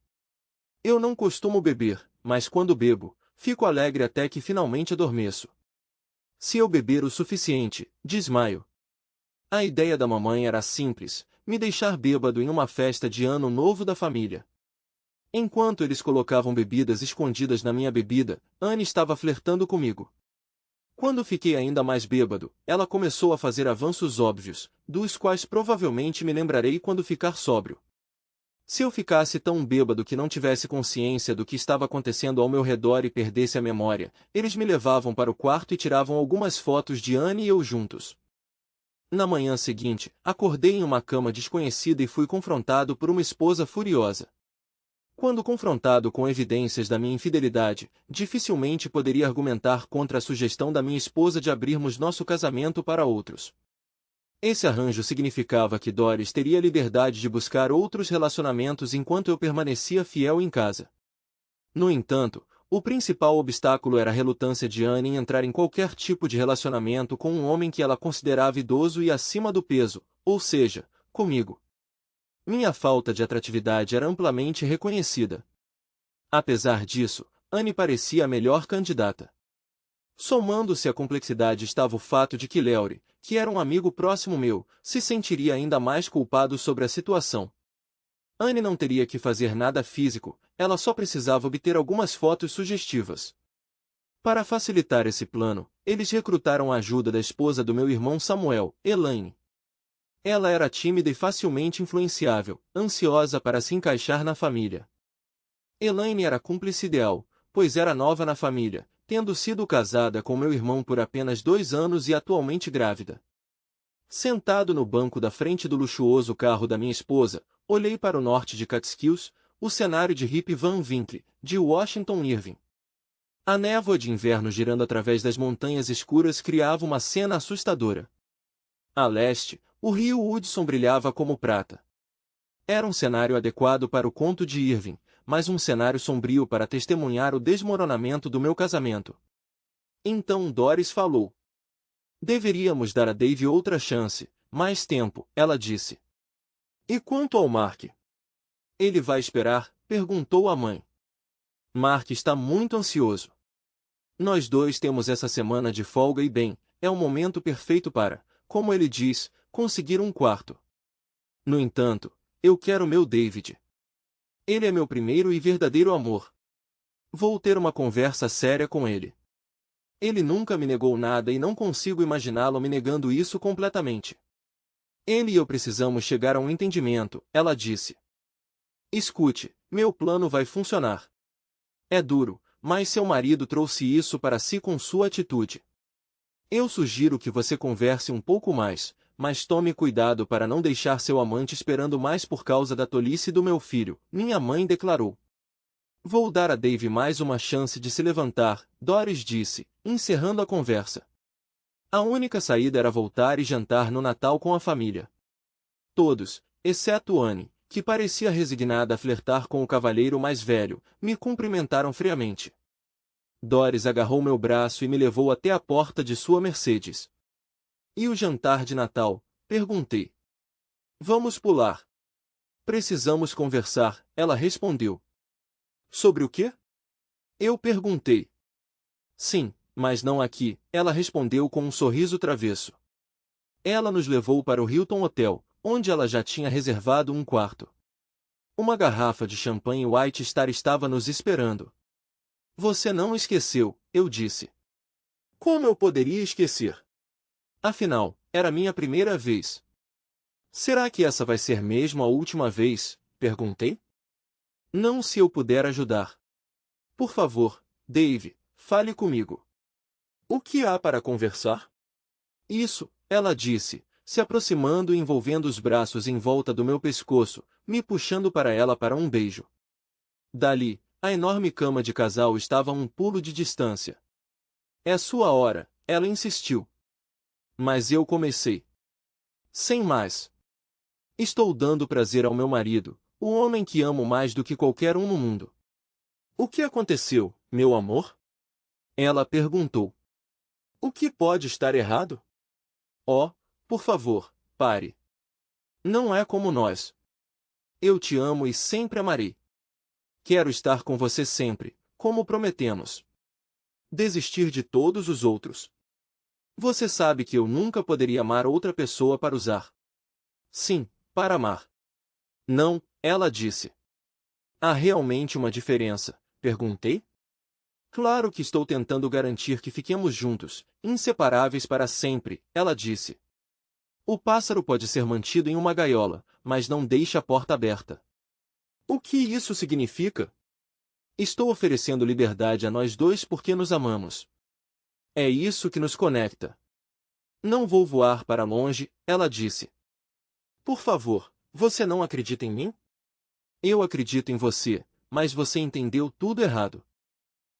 Eu não costumo beber, mas quando bebo, fico alegre até que finalmente adormeço. Se eu beber o suficiente, desmaio. A ideia da mamãe era simples, me deixar bêbado em uma festa de ano novo da família. Enquanto eles colocavam bebidas escondidas na minha bebida, Anne estava flertando comigo. Quando fiquei ainda mais bêbado, ela começou a fazer avanços óbvios, dos quais provavelmente me lembrarei quando ficar sóbrio. Se eu ficasse tão bêbado que não tivesse consciência do que estava acontecendo ao meu redor e perdesse a memória, eles me levavam para o quarto e tiravam algumas fotos de Anne e eu juntos. Na manhã seguinte, acordei em uma cama desconhecida e fui confrontado por uma esposa furiosa. Quando confrontado com evidências da minha infidelidade, dificilmente poderia argumentar contra a sugestão da minha esposa de abrirmos nosso casamento para outros. Esse arranjo significava que Doris teria liberdade de buscar outros relacionamentos enquanto eu permanecia fiel em casa. No entanto, o principal obstáculo era a relutância de Anne em entrar em qualquer tipo de relacionamento com um homem que ela considerava idoso e acima do peso, ou seja, comigo. Minha falta de atratividade era amplamente reconhecida. Apesar disso, Anne parecia a melhor candidata. Somando-se à complexidade estava o fato de que Lowry, que era um amigo próximo meu, se sentiria ainda mais culpado sobre a situação. Anne não teria que fazer nada físico, ela só precisava obter algumas fotos sugestivas. Para facilitar esse plano, eles recrutaram a ajuda da esposa do meu irmão Samuel, Elaine. Ela era tímida e facilmente influenciável, ansiosa para se encaixar na família. Elaine era cúmplice ideal, pois era nova na família, tendo sido casada com meu irmão por apenas 2 anos e atualmente grávida. Sentado no banco da frente do luxuoso carro da minha esposa, olhei para o norte de Catskills, o cenário de Rip Van Winkle, de Washington Irving. A névoa de inverno girando através das montanhas escuras criava uma cena assustadora. A leste, o rio Hudson brilhava como prata. Era um cenário adequado para o conto de Irving, mas um cenário sombrio para testemunhar o desmoronamento do meu casamento. Então Doris falou. Deveríamos dar a Dave outra chance, mais tempo, ela disse. E quanto ao Mark? Ele vai esperar? Perguntou a mãe. Mark está muito ansioso. Nós dois temos essa semana de folga e bem, é o momento perfeito para, como ele diz, conseguir um quarto. No entanto, eu quero meu David. Ele é meu primeiro e verdadeiro amor. Vou ter uma conversa séria com ele. Ele nunca me negou nada e não consigo imaginá-lo me negando isso completamente. Ele e eu precisamos chegar a um entendimento, ela disse. Escute, meu plano vai funcionar. É duro, mas seu marido trouxe isso para si com sua atitude. Eu sugiro que você converse um pouco mais, mas tome cuidado para não deixar seu amante esperando mais por causa da tolice do meu filho, minha mãe declarou. Vou dar a Dave mais uma chance de se levantar, Doris disse, encerrando a conversa. A única saída era voltar e jantar no Natal com a família. Todos, exceto Anne, que parecia resignada a flertar com o cavalheiro mais velho, me cumprimentaram friamente. Doris agarrou meu braço e me levou até a porta de sua Mercedes. E o jantar de Natal? Perguntei. Vamos pular. Precisamos conversar, ela respondeu. Sobre o quê? Eu perguntei. Sim, mas não aqui, ela respondeu com um sorriso travesso. Ela nos levou para o Hilton Hotel, onde ela já tinha reservado um quarto. Uma garrafa de champanhe White Star estava nos esperando. Você não esqueceu, eu disse. Como eu poderia esquecer? Afinal, era minha primeira vez. Será que essa vai ser mesmo a última vez? Perguntei. Não, se eu puder ajudar. Por favor, Dave, fale comigo. O que há para conversar? Isso, ela disse, se aproximando e envolvendo os braços em volta do meu pescoço, me puxando para ela para um beijo. Dali, a enorme cama de casal estava a um pulo de distância. É sua hora, ela insistiu. Mas eu comecei. Sem mais. Estou dando prazer ao meu marido, o homem que amo mais do que qualquer um no mundo. O que aconteceu, meu amor? Ela perguntou. O que pode estar errado? Oh, por favor, pare. Não é como nós. Eu te amo e sempre amarei. Quero estar com você sempre, como prometemos. Desistir de todos os outros. Você sabe que eu nunca poderia amar outra pessoa para usar. Sim, para amar. Não, ela disse. Há realmente uma diferença? Perguntei. Claro que estou tentando garantir que fiquemos juntos, inseparáveis para sempre, ela disse. O pássaro pode ser mantido em uma gaiola, mas não deixe a porta aberta. O que isso significa? Estou oferecendo liberdade a nós dois porque nos amamos. É isso que nos conecta. Não vou voar para longe, ela disse. Por favor, você não acredita em mim? Eu acredito em você, mas você entendeu tudo errado.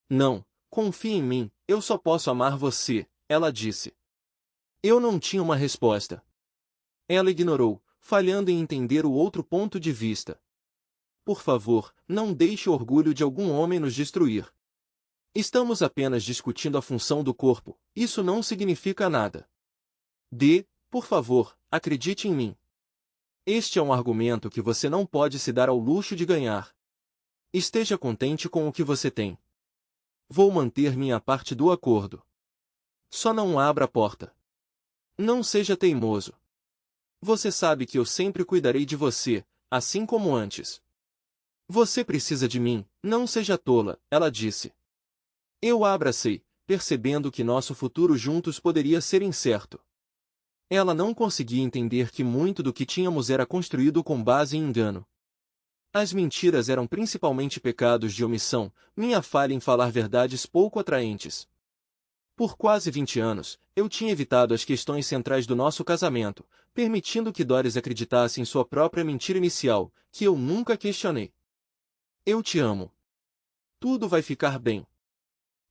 Não, confie em mim, eu só posso amar você, ela disse. Eu não tinha uma resposta. Ela ignorou, falhando em entender o outro ponto de vista. Por favor, não deixe o orgulho de algum homem nos destruir. Estamos apenas discutindo a função do corpo, isso não significa nada. Por favor, acredite em mim. Este é um argumento que você não pode se dar ao luxo de ganhar. Esteja contente com o que você tem. Vou manter minha parte do acordo. Só não abra a porta. Não seja teimoso. Você sabe que eu sempre cuidarei de você, assim como antes. Você precisa de mim, não seja tola, ela disse. Eu a abracei, percebendo que nosso futuro juntos poderia ser incerto. Ela não conseguia entender que muito do que tínhamos era construído com base em engano. As mentiras eram principalmente pecados de omissão, minha falha em falar verdades pouco atraentes. Por quase 20 anos, eu tinha evitado as questões centrais do nosso casamento, permitindo que Doris acreditasse em sua própria mentira inicial, que eu nunca questionei. Eu te amo. Tudo vai ficar bem.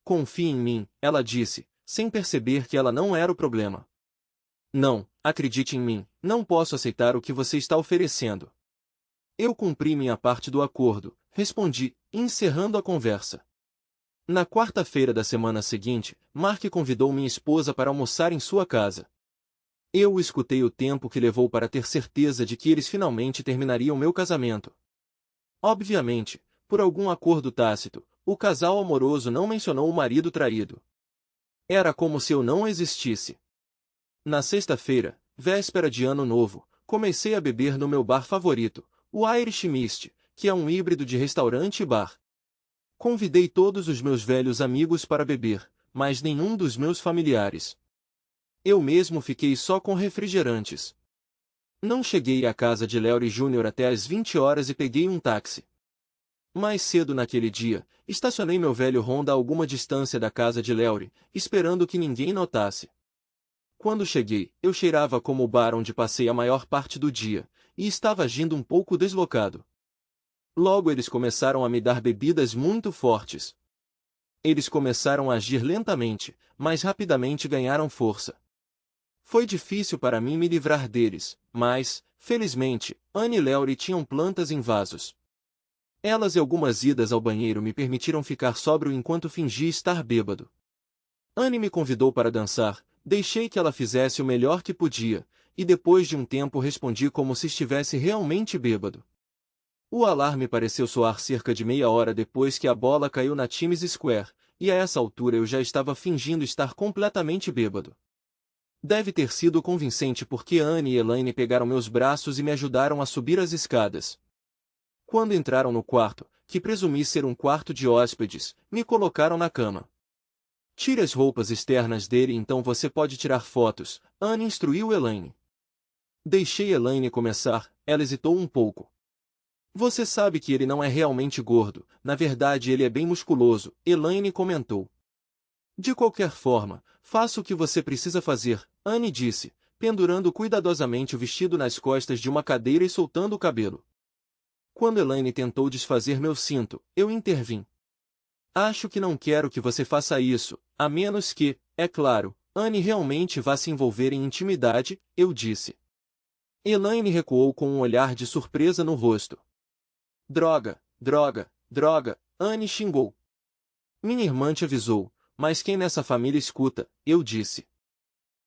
Confie em mim, ela disse, sem perceber que ela não era o problema. Não, acredite em mim, não posso aceitar o que você está oferecendo. Eu cumpri minha parte do acordo, respondi, encerrando a conversa. Na quarta-feira da semana seguinte, Mark convidou minha esposa para almoçar em sua casa. Eu escutei o tempo que levou para ter certeza de que eles finalmente terminariam meu casamento. Obviamente, por algum acordo tácito, o casal amoroso não mencionou o marido traído. Era como se eu não existisse. Na sexta-feira, véspera de Ano Novo, comecei a beber no meu bar favorito, o Irish Mist, que é um híbrido de restaurante e bar. Convidei todos os meus velhos amigos para beber, mas nenhum dos meus familiares. Eu mesmo fiquei só com refrigerantes. Não cheguei à casa de Leury Jr. até às 20 horas e peguei um táxi. Mais cedo naquele dia, estacionei meu velho Honda a alguma distância da casa de Leury, esperando que ninguém notasse. Quando cheguei, eu cheirava como o bar onde passei a maior parte do dia, e estava agindo um pouco deslocado. Logo eles começaram a me dar bebidas muito fortes. Eles começaram a agir lentamente, mas rapidamente ganharam força. Foi difícil para mim me livrar deles, mas, felizmente, Anne e Leury tinham plantas em vasos. Elas e algumas idas ao banheiro me permitiram ficar sóbrio enquanto fingi estar bêbado. Anne me convidou para dançar, deixei que ela fizesse o melhor que podia, e depois de um tempo respondi como se estivesse realmente bêbado. O alarme pareceu soar cerca de meia hora depois que a bola caiu na Times Square, e a essa altura eu já estava fingindo estar completamente bêbado. Deve ter sido convincente porque Anne e Elaine pegaram meus braços e me ajudaram a subir as escadas. Quando entraram no quarto, que presumi ser um quarto de hóspedes, me colocaram na cama. Tire as roupas externas dele e então você pode tirar fotos, Anne instruiu Elaine. Deixei Elaine começar, ela hesitou um pouco. Você sabe que ele não é realmente gordo, na verdade ele é bem musculoso, Elaine comentou. De qualquer forma, faça o que você precisa fazer, Anne disse, pendurando cuidadosamente o vestido nas costas de uma cadeira e soltando o cabelo. Quando Elaine tentou desfazer meu cinto, eu intervim. Acho que não quero que você faça isso, a menos que, é claro, Anne realmente vá se envolver em intimidade, eu disse. Elaine recuou com um olhar de surpresa no rosto. Droga, droga, droga, Anne xingou. Minha irmã te avisou, mas quem nessa família escuta, eu disse.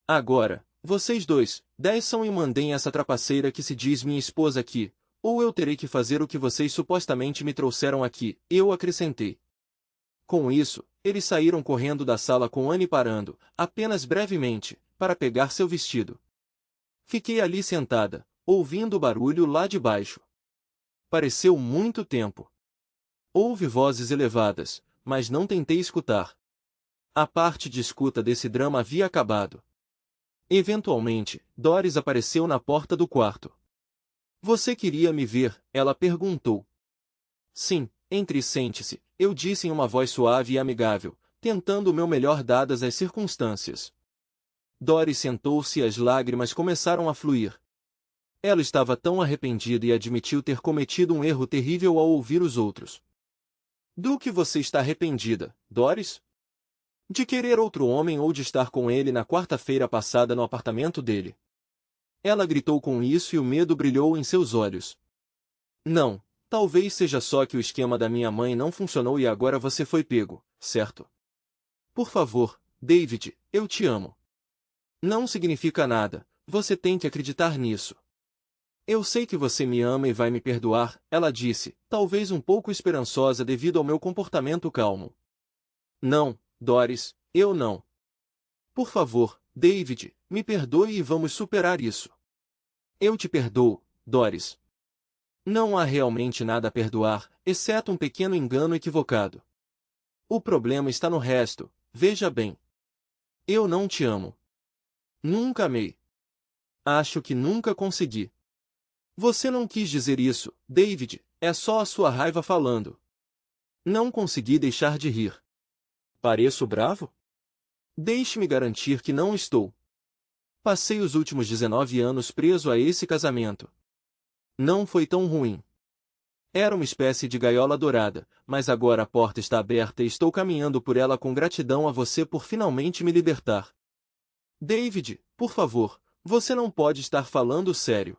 Agora, vocês dois, desçam e mandem essa trapaceira que se diz minha esposa aqui, ou eu terei que fazer o que vocês supostamente me trouxeram aqui, eu acrescentei. Com isso, eles saíram correndo da sala com Anne parando, apenas brevemente, para pegar seu vestido. Fiquei ali sentada, ouvindo o barulho lá de baixo. Pareceu muito tempo. Houve vozes elevadas, mas não tentei escutar. A parte de escuta desse drama havia acabado. Eventualmente, Doris apareceu na porta do quarto. Você queria me ver? Ela perguntou. Sim, entre e sente-se, eu disse em uma voz suave e amigável, tentando o meu melhor dadas as circunstâncias. Doris sentou-se e as lágrimas começaram a fluir. Ela estava tão arrependida e admitiu ter cometido um erro terrível ao ouvir os outros. Do que você está arrependida, Doris? De querer outro homem ou de estar com ele na quarta-feira passada no apartamento dele? Ela gritou com isso e o medo brilhou em seus olhos. Não, talvez seja só que o esquema da minha mãe não funcionou e agora você foi pego, certo? Por favor, David, eu te amo. Não significa nada, você tem que acreditar nisso. Eu sei que você me ama e vai me perdoar, ela disse, talvez um pouco esperançosa devido ao meu comportamento calmo. Não, Doris, eu não. Por favor, David, me perdoe e vamos superar isso. Eu te perdoo, Doris. Não há realmente nada a perdoar, exceto um pequeno engano equivocado. O problema está no resto, veja bem. Eu não te amo. Nunca amei. Acho que nunca consegui. Você não quis dizer isso, David, É só a sua raiva falando. Não consegui deixar de rir. Pareço bravo? Deixe-me garantir que não estou. Passei os últimos 19 anos preso a esse casamento. Não foi tão ruim. Era uma espécie de gaiola dourada, mas agora a porta está aberta e estou caminhando por ela com gratidão a você por finalmente me libertar. David, por favor, você não pode estar falando sério.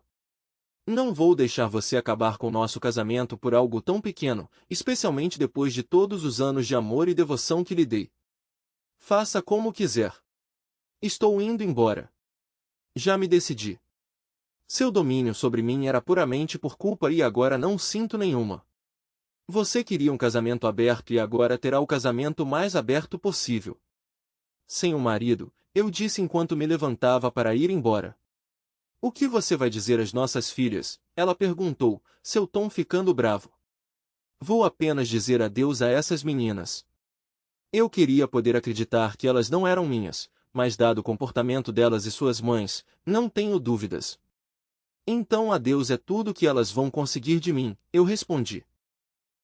Não vou deixar você acabar com nosso casamento por algo tão pequeno, especialmente depois de todos os anos de amor e devoção que lhe dei. Faça como quiser. Estou indo embora. Já me decidi. Seu domínio sobre mim era puramente por culpa e agora não sinto nenhuma. Você queria um casamento aberto e agora terá o casamento mais aberto possível. Sem um marido, eu disse enquanto me levantava para ir embora. O que você vai dizer às nossas filhas? Ela perguntou, seu tom ficando bravo. Vou apenas dizer adeus a essas meninas. Eu queria poder acreditar que elas não eram minhas, mas dado o comportamento delas e suas mães, não tenho dúvidas. Então adeus é tudo que elas vão conseguir de mim, eu respondi.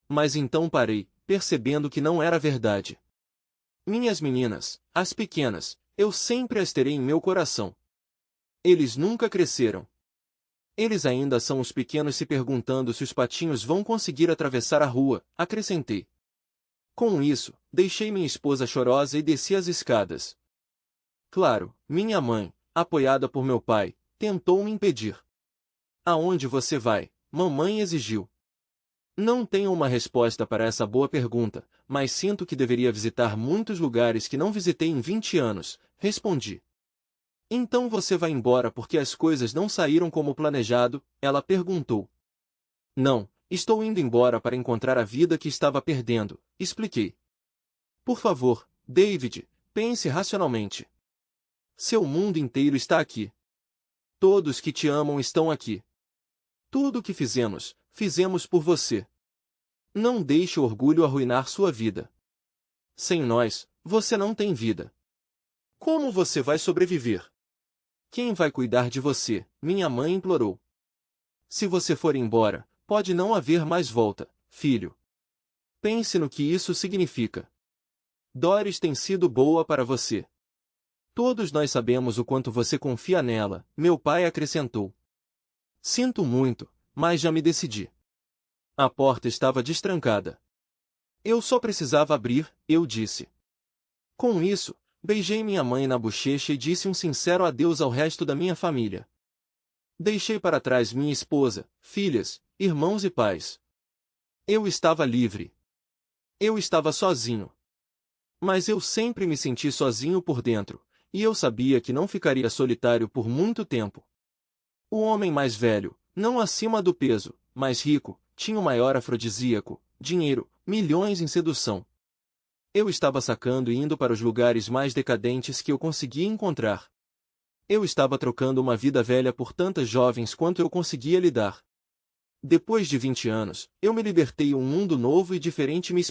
Mas então parei, percebendo que não era verdade. Minhas meninas, as pequenas, eu sempre as terei em meu coração. Eles nunca cresceram. Eles ainda são os pequenos se perguntando se os patinhos vão conseguir atravessar a rua, acrescentei. Com isso, deixei minha esposa chorosa e desci as escadas. Claro, minha mãe, apoiada por meu pai, tentou me impedir. Aonde você vai? Mamãe exigiu. Não tenho uma resposta para essa boa pergunta, mas sinto que deveria visitar muitos lugares que não visitei em 20 anos, respondi. Então você vai embora porque as coisas não saíram como planejado? Ela perguntou. Não, estou indo embora para encontrar a vida que estava perdendo, expliquei. Por favor, David, pense racionalmente. Seu mundo inteiro está aqui. Todos que te amam estão aqui. Tudo o que fizemos, fizemos por você. Não deixe o orgulho arruinar sua vida. Sem nós, você não tem vida. Como você vai sobreviver? Quem vai cuidar de você? Minha mãe implorou. Se você for embora, pode não haver mais volta, filho. Pense no que isso significa. Doris tem sido boa para você. Todos nós sabemos o quanto você confia nela, meu pai acrescentou. Sinto muito, mas já me decidi. A porta estava destrancada. Eu só precisava abrir, eu disse. Com isso, beijei minha mãe na bochecha e disse um sincero adeus ao resto da minha família. Deixei para trás minha esposa, filhas, irmãos e pais. Eu estava livre. Eu estava sozinho. Mas eu sempre me senti sozinho por dentro, e eu sabia que não ficaria solitário por muito tempo. O homem mais velho, não acima do peso, mais rico, tinha o maior afrodisíaco, dinheiro, milhões em sedução. Eu estava sacando e indo para os lugares mais decadentes que eu conseguia encontrar. Eu estava trocando uma vida velha por tantas jovens quanto eu conseguia lidar. Depois de 20 anos, eu me libertei e um mundo novo e diferente me